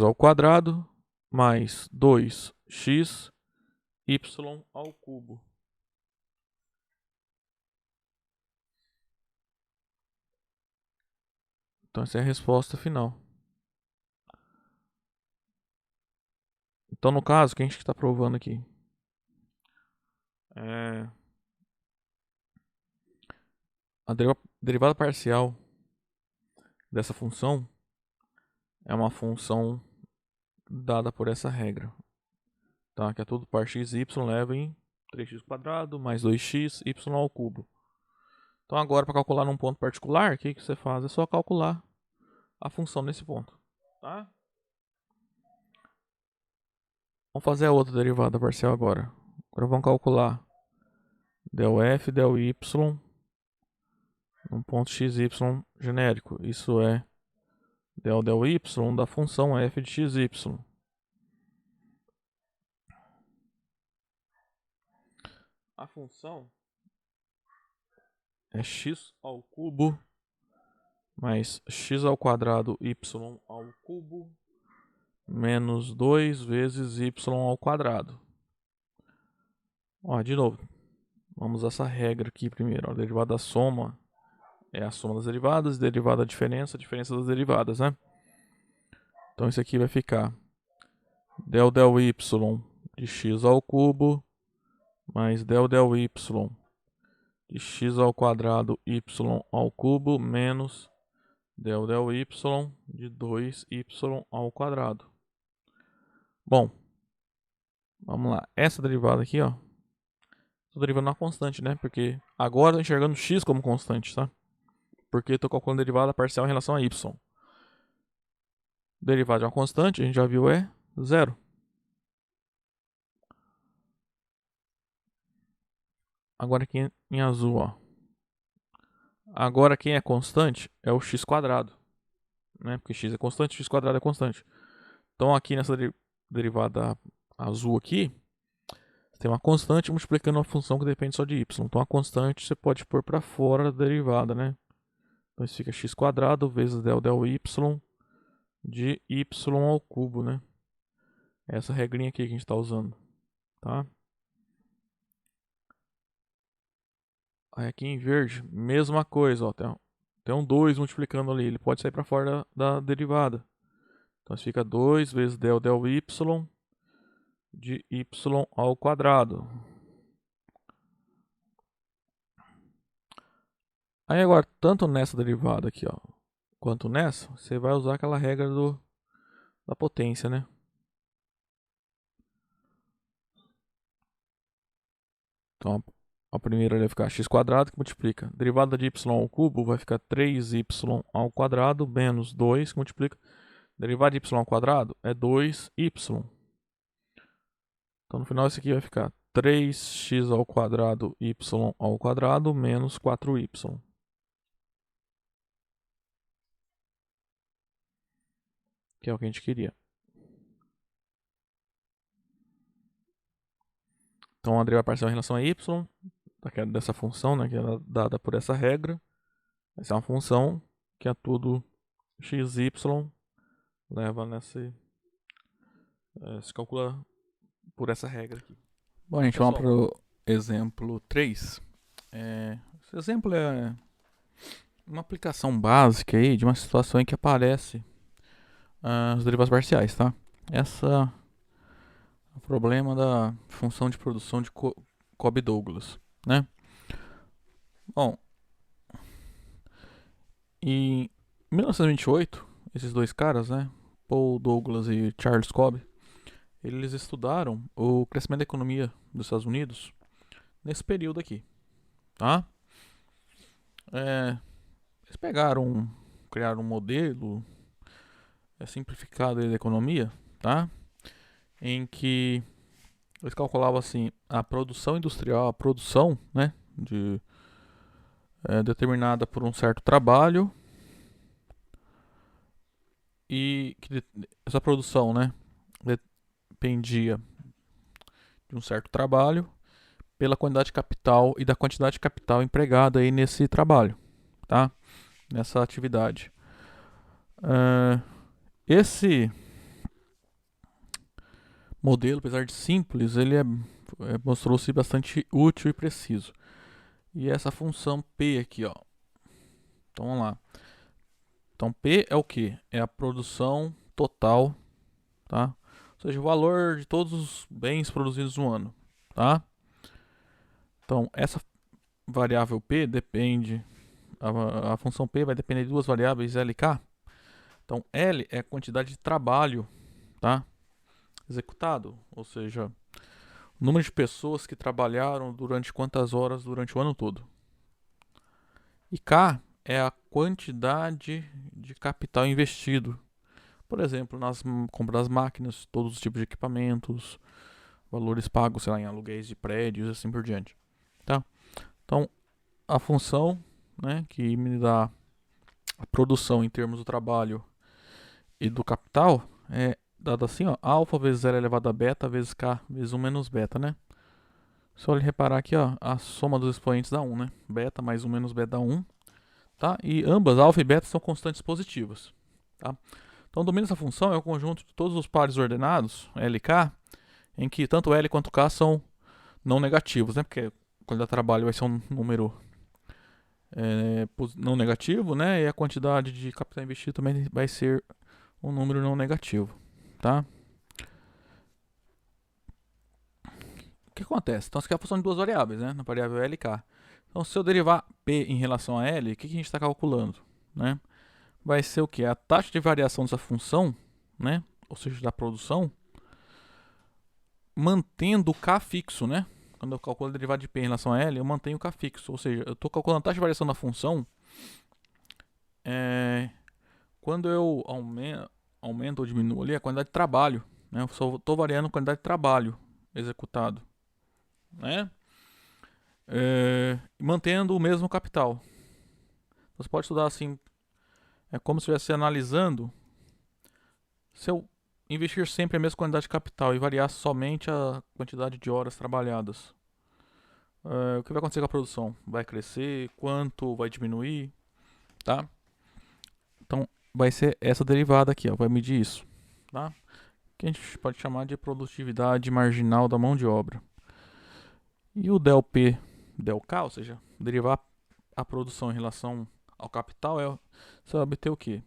ao quadrado mais 2x y ao cubo. Então essa é a resposta final. Então no caso, o que a gente está provando aqui? A derivada parcial dessa função é uma função dada por essa regra, tá? Que é tudo par x e y leva em 3x² mais 2x y ao cubo. Então agora, para calcular num ponto particular, o que você faz? É só calcular a função nesse ponto, tá? Vamos fazer a outra derivada parcial agora. Agora vamos calcular del f, del y num ponto xy genérico. Isso é del y da função f de xy. A função é x ao cubo mais x ao quadrado y ao cubo menos 2 vezes y ao quadrado. Ó, de novo, vamos usar essa regra aqui primeiro. Ó, a derivada da soma é a soma das derivadas, derivada da diferença, a diferença das derivadas, né? Então isso aqui vai ficar del y de x ao cubo mais del y de x ao quadrado y ao cubo menos del y de 2y ao quadrado. Bom, vamos lá. Essa derivada aqui, ó, estou derivando uma constante, né? Porque agora estou enxergando x como constante, tá? Porque estou calculando a derivada parcial em relação a y. Derivada de uma constante, a gente já viu, é zero. Agora aqui em azul, ó. Agora quem é constante é o x², né? Porque x é constante, x² é constante. Então aqui nessa derivada azul aqui, tem uma constante multiplicando uma função que depende só de y. Então a constante você pode pôr para fora da derivada, né? Então isso fica x² vezes del y de y ao cubo, né? Essa regrinha aqui que a gente está usando, tá? Aí aqui em verde, mesma coisa, ó, tem um 2 multiplicando ali, ele pode sair para fora da derivada. Então isso fica 2 vezes del y de y ao quadrado. Aí agora, tanto nessa derivada aqui, ó, quanto nessa, você vai usar aquela regra da potência, né? Então a primeira vai ficar x² que multiplica. Derivada de y ao cubo vai ficar 3y ao quadrado menos 2 que multiplica. Derivada de y ao quadrado é 2y. Então no final isso aqui vai ficar 3x ao quadrado y ao quadrado menos 4y. Que é o que a gente queria. Então a derivada parcial em relação a y, dessa função, né, que é dada por essa regra, vai ser uma função que é tudo xy leva nesse... se calcula por essa regra aqui. Bom, a gente vamos para o exemplo 3. Esse exemplo é uma aplicação básica aí de uma situação em que aparece as derivadas parciais, tá? Essa é o problema da função de produção de Cobb-Douglas, né? Bom, em 1928, esses dois caras, né, Paul Douglas e Charles Cobb, eles estudaram o crescimento da economia dos Estados Unidos nesse período aqui, tá? Eles criaram um modelo simplificado da economia, tá? Em que eles calculavam assim a produção industrial, a produção, né, determinada por um certo trabalho, e que essa produção, né, dependia de um certo trabalho pela quantidade de capital e da quantidade de capital empregada aí nesse trabalho, tá? Nessa atividade. Esse modelo, apesar de simples, ele mostrou-se bastante útil e preciso. E essa função P aqui, ó. Então vamos lá. Então P é o que? É a produção total, tá? Ou seja, o valor de todos os bens produzidos no ano, tá? Então essa variável P depende, a função P vai depender de duas variáveis L e K, Então, L é a quantidade de trabalho, tá? Executado, ou seja, o número de pessoas que trabalharam durante quantas horas durante o ano todo. E K é a quantidade de capital investido. Por exemplo, nas compras das máquinas, todos os tipos de equipamentos, valores pagos, sei lá, em aluguéis de prédios e assim por diante. Tá? Então, a função, né, que me dá a produção em termos do trabalho e do capital é dada assim, ó, alfa vezes L elevado a beta vezes K vezes 1 menos beta, né? Só ele reparar aqui, ó, a soma dos expoentes dá 1, né? Beta mais 1 menos beta dá 1, tá? E ambas, alfa e beta, são constantes positivas, tá? Então, o domínio dessa função é o conjunto de todos os pares ordenados, L e K, em que tanto L quanto K são não negativos, né? Porque quando dá trabalho vai ser um número não negativo, né? E a quantidade de capital investido também vai ser um número não negativo, tá? O que acontece? Então, isso aqui é a função de duas variáveis, né? Na variável L e K. Então, se eu derivar P em relação a L, o que a gente está calculando, né? Vai ser o que? A taxa de variação dessa função, né? Ou seja, da produção, mantendo o K fixo, né? Quando eu calculo a derivada de P em relação a L, eu mantenho o K fixo. Ou seja, eu estou calculando a taxa de variação da função quando eu aumento ou diminuo ali a quantidade de trabalho, né? Eu só estou variando a quantidade de trabalho executado, né? Mantendo o mesmo capital. Você pode estudar assim, é como se estivesse analisando se eu investir sempre a mesma quantidade de capital e variar somente a quantidade de horas trabalhadas. O que vai acontecer com a produção? Vai crescer? Quanto? Vai diminuir? Tá? Então, vai ser essa derivada aqui, ó, vai medir isso. Tá? Que a gente pode chamar de produtividade marginal da mão de obra. E o del P, del K, ou seja, derivar a produção em relação ao capital, você vai obter o quê?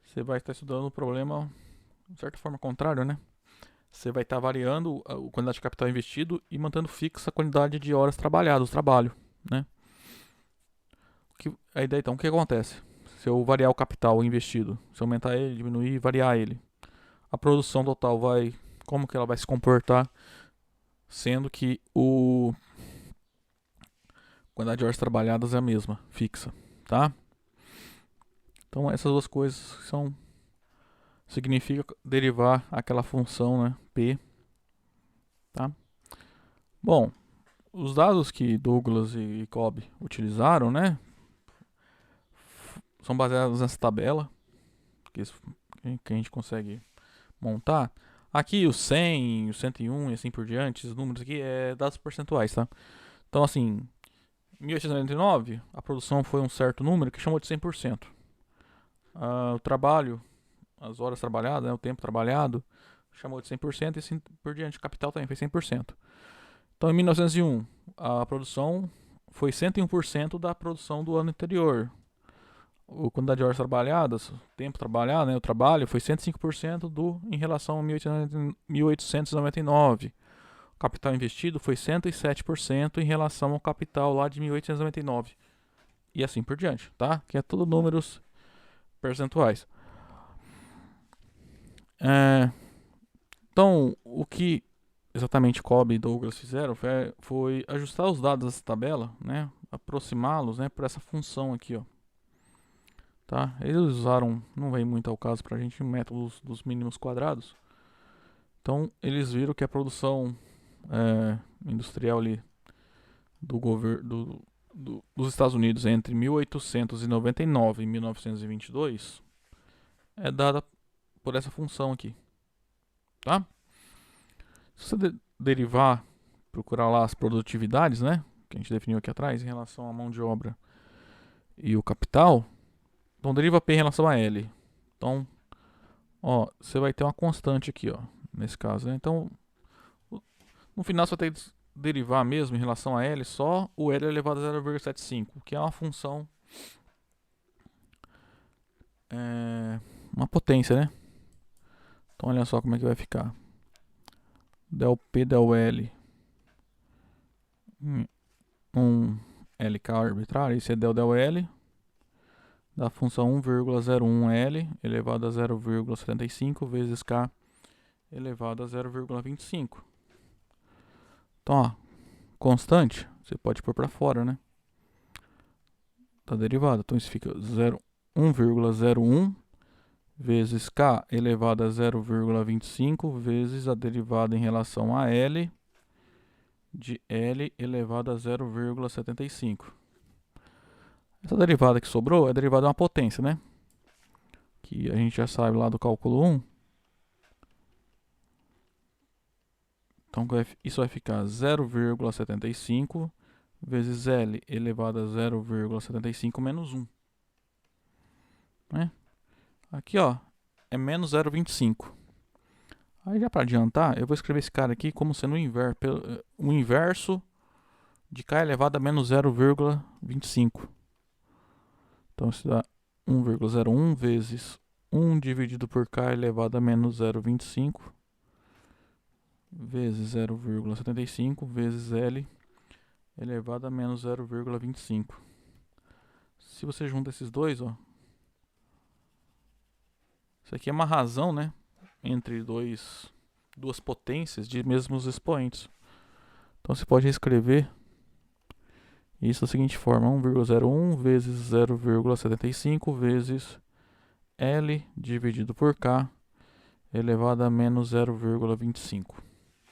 Você vai estar estudando o problema de certa forma contrário, né? Você vai estar variando a quantidade de capital investido e mantendo fixa a quantidade de horas trabalhadas, o trabalho, né? A ideia então, o que acontece? Se eu variar o capital investido, se eu aumentar ele, diminuir, variar ele, a produção total vai, como que ela vai se comportar, sendo que a quantidade de horas trabalhadas é a mesma, fixa, tá? Então essas duas coisas significa derivar aquela função, né, P, tá? Bom, os dados que Douglas e Cobb utilizaram, né, são baseados nessa tabela que a gente consegue montar. Aqui o 100, o 101 e assim por diante, esses números aqui é dados percentuais, tá? Então assim, em 1899 a produção foi um certo número que chamou de 100%. O trabalho, as horas trabalhadas, né, o tempo trabalhado, chamou de 100% e assim por diante. O capital também foi 100%. Então, em 1901, a produção foi 101% da produção do ano anterior. A quantidade de horas trabalhadas, o tempo trabalhado, né, o trabalho, foi 105% em relação a 1899. O capital investido foi 107% em relação ao capital lá de 1899. E assim por diante, tá? Que é tudo números percentuais. Então, o que exatamente Cobb e Douglas fizeram foi ajustar os dados dessa tabela, né, aproximá-los, né, por essa função aqui, ó. Tá? Eles usaram, não vem muito ao caso para a gente, métodos dos mínimos quadrados. Então, eles viram que a produção industrial ali do governo dos Estados Unidos entre 1899 e 1922 é dada por essa função aqui, tá? Se você derivar, procurar lá as produtividades, né, que a gente definiu aqui atrás, em relação à mão de obra e o capital, então deriva P em relação a L. Então, ó, você vai ter uma constante aqui, ó, nesse caso, né? Então, no final você vai ter que derivar mesmo em relação a L só o L elevado a 0,75, que é uma função, uma potência, né? Então, olha só como é que vai ficar. Del P del L, um LK arbitrário, esse é del L, da função 1,01L elevado a 0,75 vezes K elevado a 0,25. Então, ó, constante, você pode pôr para fora, né? Da derivada. Então, isso fica 1,01 vezes K elevado a 0,25 vezes a derivada em relação a L de L elevado a 0,75. Essa derivada que sobrou é a derivada de uma potência, né? Que a gente já sabe lá do cálculo 1. Então, isso vai ficar 0,75 vezes L elevado a 0,75 menos 1. Né? Aqui, ó, é menos 0,25. Aí, já para adiantar, eu vou escrever esse cara aqui como sendo o inverso de K elevado a menos 0,25. Então, isso dá 1,01 vezes 1 dividido por K elevado a menos 0,25 vezes 0,75 vezes L elevado a menos 0,25. Se você junta esses dois, ó, isso aqui é uma razão, né, entre duas potências de mesmos expoentes. Então você pode reescrever isso da seguinte forma: 1,01 vezes 0,75 vezes L dividido por K elevado a menos 0,25.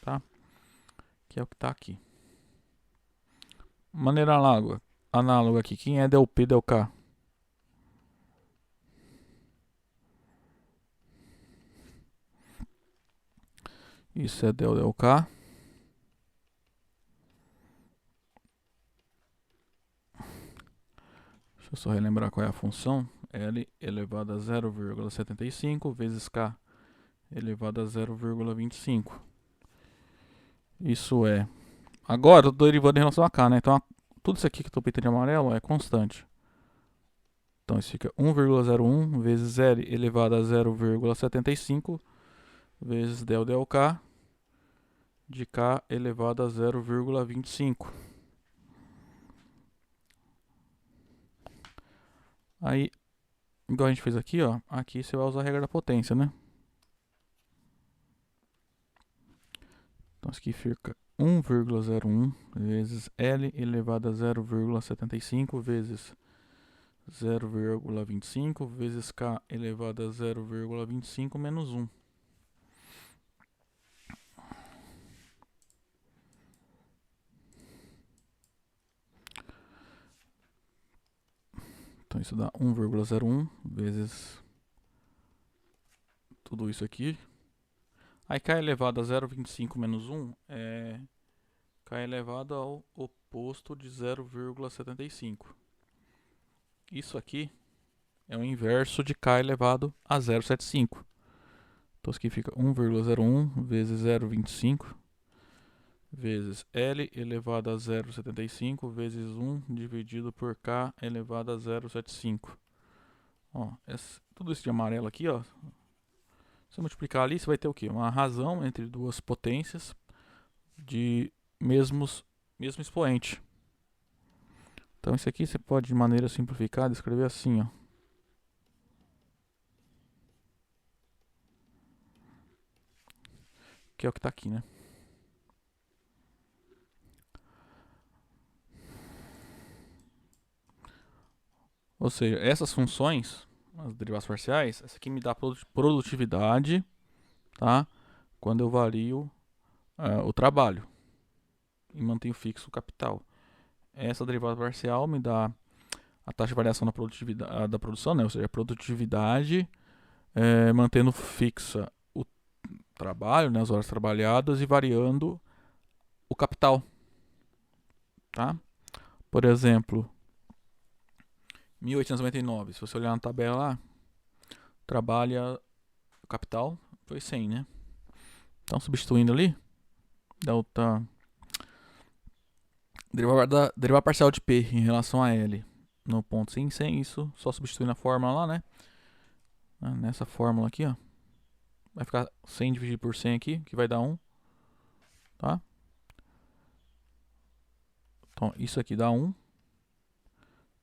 Tá? Que é o que está aqui. Maneira análoga aqui. Quem é del P, del K? Isso é del K. Deixa eu só relembrar qual é a função. L elevado a 0,75 vezes K elevado a 0,25. Isso é... Agora eu estou derivando em relação a K, né? Então tudo isso aqui que eu estou pintando de amarelo é constante. Então isso fica 1,01 vezes L elevado a 0,75 vezes del K de K elevado a 0,25. Aí, igual a gente fez aqui, ó, aqui você vai usar a regra da potência, né? Então isso aqui fica 1,01 vezes L elevado a 0,75 vezes 0,25 vezes K elevado a 0,25 menos 1. Então isso dá 1,01 vezes tudo isso aqui. Aí K elevado a 0,25 menos 1 é K elevado ao oposto de 0,75. Isso aqui é o inverso de K elevado a 0,75. Então isso aqui fica 1,01 vezes 0,25 vezes L elevado a 0,75 vezes 1 dividido por K elevado a 0,75. Ó, tudo isso de amarelo aqui, ó. Se você multiplicar ali, você vai ter o quê? Uma razão entre duas potências de mesmo expoente. Então isso aqui você pode, de maneira simplificada, escrever assim, ó. Que é o que está aqui, né? Ou seja, essas funções, as derivadas parciais, essa aqui me dá produtividade, tá? Quando eu vario o trabalho e mantenho fixo o capital. Essa derivada parcial me dá a taxa de variação da produtividade da produção, né? Ou seja, a produtividade mantendo fixa o trabalho, né? As horas trabalhadas e variando o capital, tá? Por exemplo, 1899, se você olhar na tabela lá, trabalha o capital foi 100, né? Então, substituindo ali, delta derivada parcial de P em relação a L no ponto 100, 100, isso só substituindo a fórmula lá, né? Nessa fórmula aqui, ó, vai ficar 100 dividido por 100 aqui, que vai dar 1, tá? Então, isso aqui dá 1.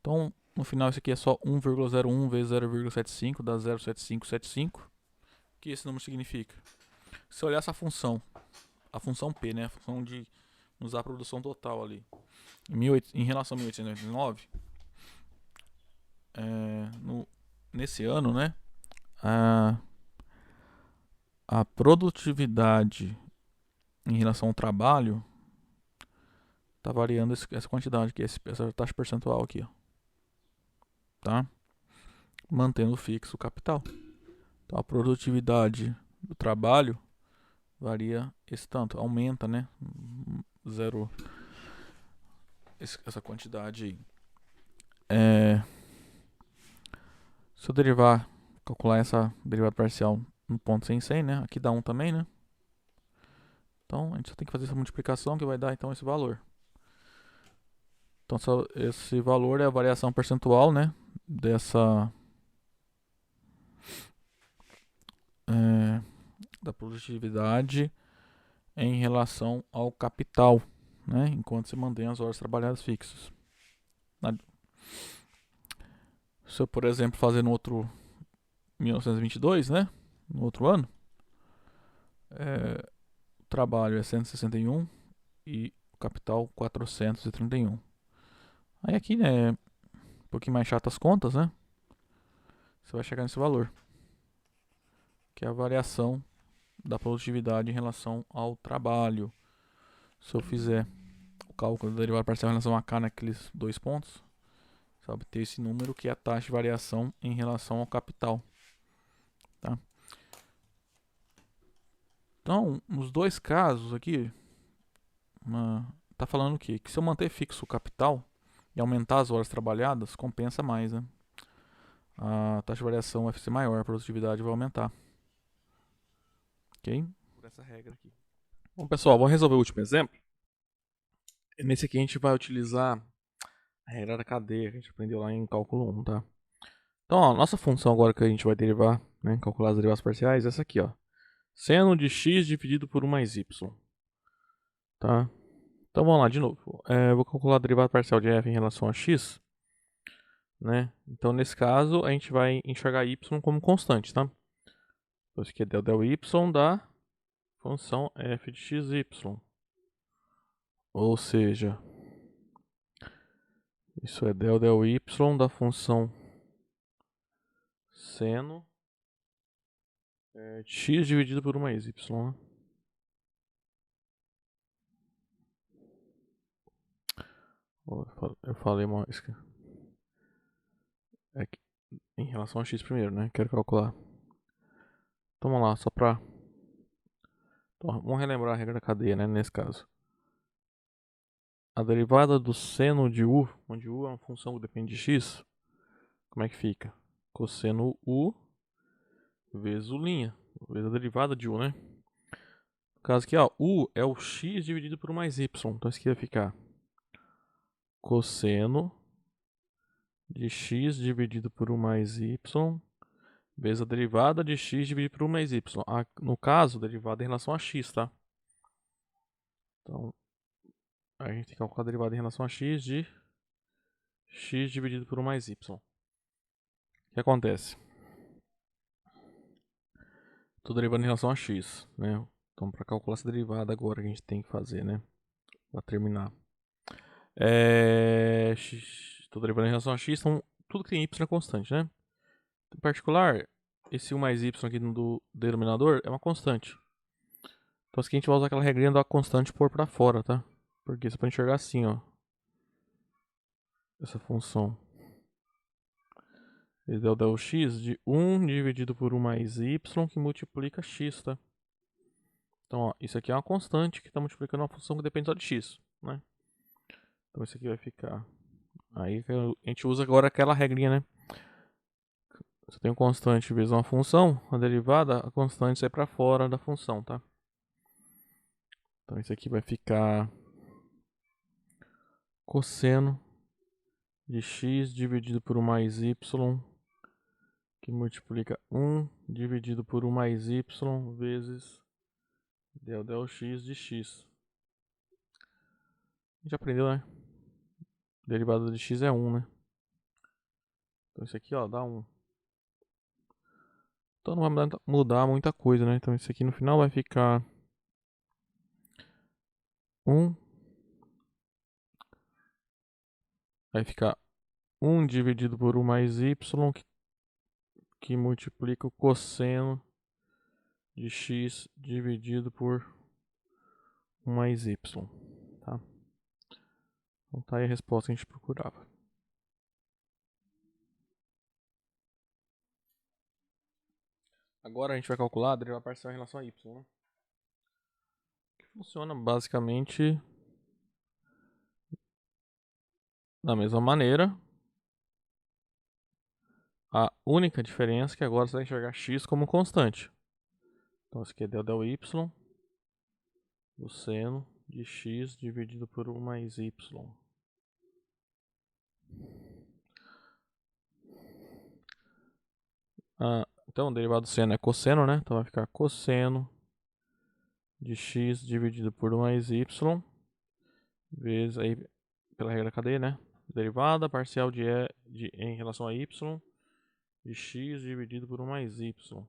Então, No final isso aqui é só 1,01 vezes 0,75, dá 0,7575. O que esse número significa? Se olhar essa função, a função P, né, a função de usar a produção total ali, em relação a 1889, nesse ano, né, a produtividade em relação ao trabalho está variando essa quantidade, que é essa taxa percentual aqui, ó, tá? Mantendo fixo o capital. Então a produtividade do trabalho varia esse tanto, aumenta, né? Zero essa quantidade aí. Se eu calcular essa derivada parcial no ponto sem 100, né? Aqui dá 1 também, né? Então a gente só tem que fazer essa multiplicação que vai dar então esse valor. Então esse valor é a variação percentual, né? Da produtividade em relação ao capital, né? Enquanto se mantém as horas trabalhadas fixas. Se eu, por exemplo, fazer no outro 1922, né? No outro ano, o trabalho é 161 e o capital 431. Aí aqui, né, um pouquinho mais chato as contas, né? Você vai chegar nesse valor, que é a variação da produtividade em relação ao trabalho. Se eu fizer o cálculo da derivada parcial em relação a K naqueles dois pontos, você vai obter esse número que é a taxa de variação em relação ao capital. Tá? Então, nos dois casos aqui, tá falando o quê? Que se eu manter fixo o capital e aumentar as horas trabalhadas, compensa mais, né? A taxa de variação vai ser maior, a produtividade vai aumentar. Ok? Por essa regra aqui. Bom, pessoal, vamos resolver o último exemplo. Nesse aqui a gente vai utilizar a regra da cadeia que a gente aprendeu lá em cálculo 1, tá? Então, ó, a nossa função agora que a gente vai derivar, né, calcular as derivadas parciais, é essa aqui, ó. Seno de x dividido por 1 mais y. Tá? Então vamos lá de novo. Eu vou calcular a derivada parcial de f em relação a x. Né? Então nesse caso a gente vai enxergar y como constante, tá? Então isso aqui é del y da função f de xy. Ou seja, isso é del y da função seno de x dividido por 1 mais y. Né? Eu falei uma... em relação a x primeiro, né? Quero calcular. Então vamos lá, só pra... Então, vamos relembrar a regra da cadeia, né? Nesse caso. A derivada do seno de u, onde u é uma função que depende de x, como é que fica? Cosseno u vezes u', vezes a derivada de u, né? No caso aqui, ó, u é o x dividido por 1 mais y. Então isso aqui vai ficar cosseno de x dividido por 1 mais y vezes a derivada de x dividido por 1 mais y. No caso, derivada em relação a x, tá? Então, a gente tem que calcular a derivada em relação a x de x dividido por 1 mais y. O que acontece? Estou derivando em relação a x, né? Então, para calcular essa derivada agora que a gente tem que fazer, né? Para terminar. Estou derivando em relação a x, então tudo que tem y é constante, né? Em particular, esse 1 mais y aqui do denominador é uma constante. Então aqui a gente vai usar aquela regrinha da constante por para fora, tá? Porque você pode enxergar assim, ó. Essa função. Ele é o del x de 1 dividido por 1 mais y que multiplica x, tá? Então, ó, isso aqui é uma constante que está multiplicando uma função que depende só de x, né? Então isso aqui vai ficar... Aí a gente usa agora aquela regrinha, né? Você tem um constante vezes uma função, a derivada, a constante sai para fora da função, tá? Então isso aqui vai ficar cosseno de x dividido por 1 mais y, que multiplica 1 dividido por 1 mais y vezes del x de x. A gente aprendeu, né? Derivada de x é 1, né? Então isso aqui, ó, dá um... Então não vai mudar muita coisa, né? Então isso aqui no final vai ficar 1. Vai ficar 1 dividido por 1 mais y, que multiplica o cosseno de x dividido por 1 mais y, tá? Então tá aí a resposta que a gente procurava. Agora a gente vai calcular a derivada parcial em relação a y, né? Que funciona basicamente da mesma maneira. A única diferença é que agora você vai enxergar x como constante. Então isso aqui é del y, o seno de x dividido por 1 mais y. Então o derivado do seno é cosseno, né? Então vai ficar cosseno de x dividido por 1 mais y, vezes aí, pela regra da cadeia, né? Derivada parcial em relação a y de x dividido por 1 mais y.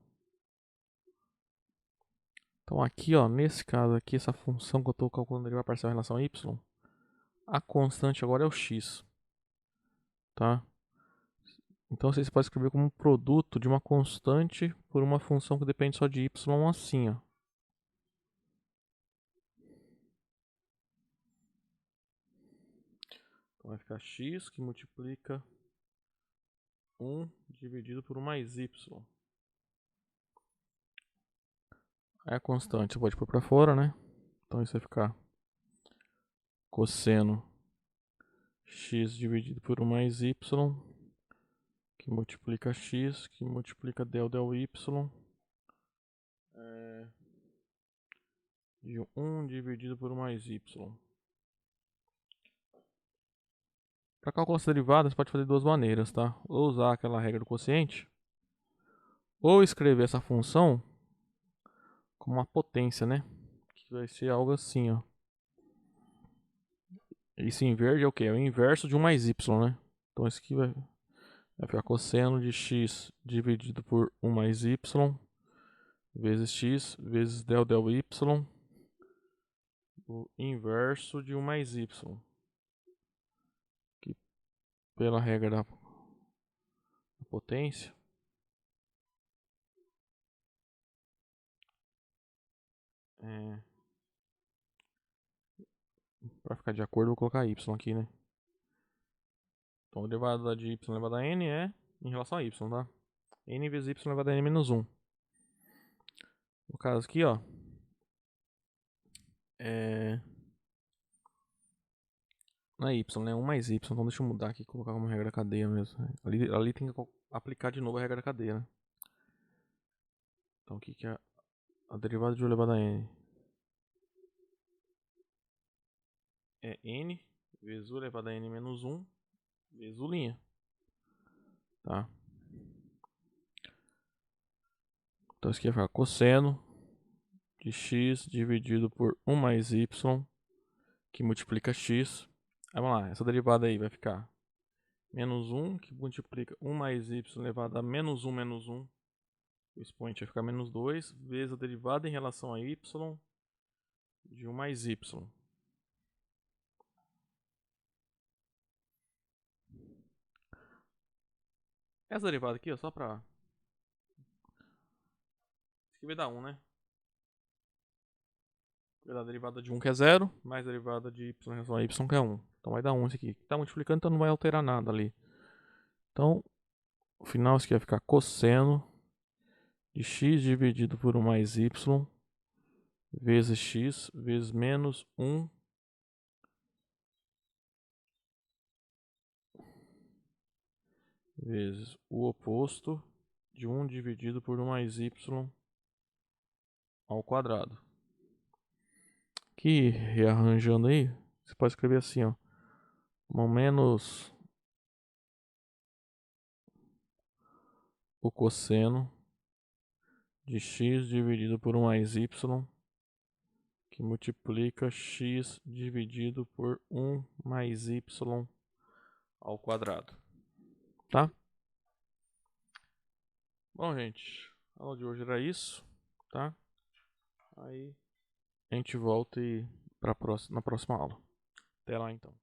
Então aqui, ó, nesse caso aqui, essa função que eu estou calculando derivada parcial em relação a y, a constante agora é o x, tá? Então você pode escrever como um produto de uma constante por uma função que depende só de y, assim, ó. Então vai ficar x que multiplica 1 dividido por 1 mais y. É a constante, você pode pôr para fora, né? Então isso vai ficar cosseno x dividido por 1 mais y, que multiplica x, que multiplica del y, de 1 dividido por 1 mais y. Para calcular essa derivada, você pode fazer de duas maneiras, tá? Ou usar aquela regra do quociente, ou escrever essa função como uma potência, né? Que vai ser algo assim, ó. Isso em verde é o que? É o inverso de 1 mais y, né? Então isso aqui vai ficar cosseno de x dividido por 1 mais y vezes x vezes del y, o inverso de 1 mais y, que pela regra da potência para ficar de acordo, vou colocar y aqui, né? Então a derivada de y elevado a n é em relação a y, tá? N vezes y elevado a n menos 1. No caso aqui, ó, não é y, né? 1 mais y. Então deixa eu mudar aqui e colocar como regra da cadeia mesmo. Ali tem que aplicar de novo a regra da cadeia, né? Então o que é a derivada de u elevado a n? É n vezes u elevado a n menos 1 vezes u', tá? Então isso aqui vai ficar cosseno de x dividido por 1 mais y, que multiplica x. Aí vamos lá, essa derivada aí vai ficar menos 1, que multiplica 1 mais y elevado a menos 1 menos 1. O expoente vai ficar menos 2, vezes a derivada em relação a y de 1 mais y. Essa derivada aqui, ó, só pra... Isso aqui vai dar 1, né? Vai dar a derivada de 1 que é 0, mais a derivada de y em relação a y que é 1. Então vai dar 1 isso aqui. Tá multiplicando, então não vai alterar nada ali. Então, o final isso aqui vai ficar cosseno de x dividido por 1 mais y vezes x vezes menos 1 vezes o oposto de 1 dividido por 1 mais y ao quadrado. Aqui, rearranjando aí, você pode escrever assim, ó. 1 menos o cosseno de x dividido por 1 mais y, que multiplica x dividido por 1 mais y ao quadrado. Tá? Bom, gente, a aula de hoje era isso, tá? Aí a gente volta na próxima aula. Até lá, então.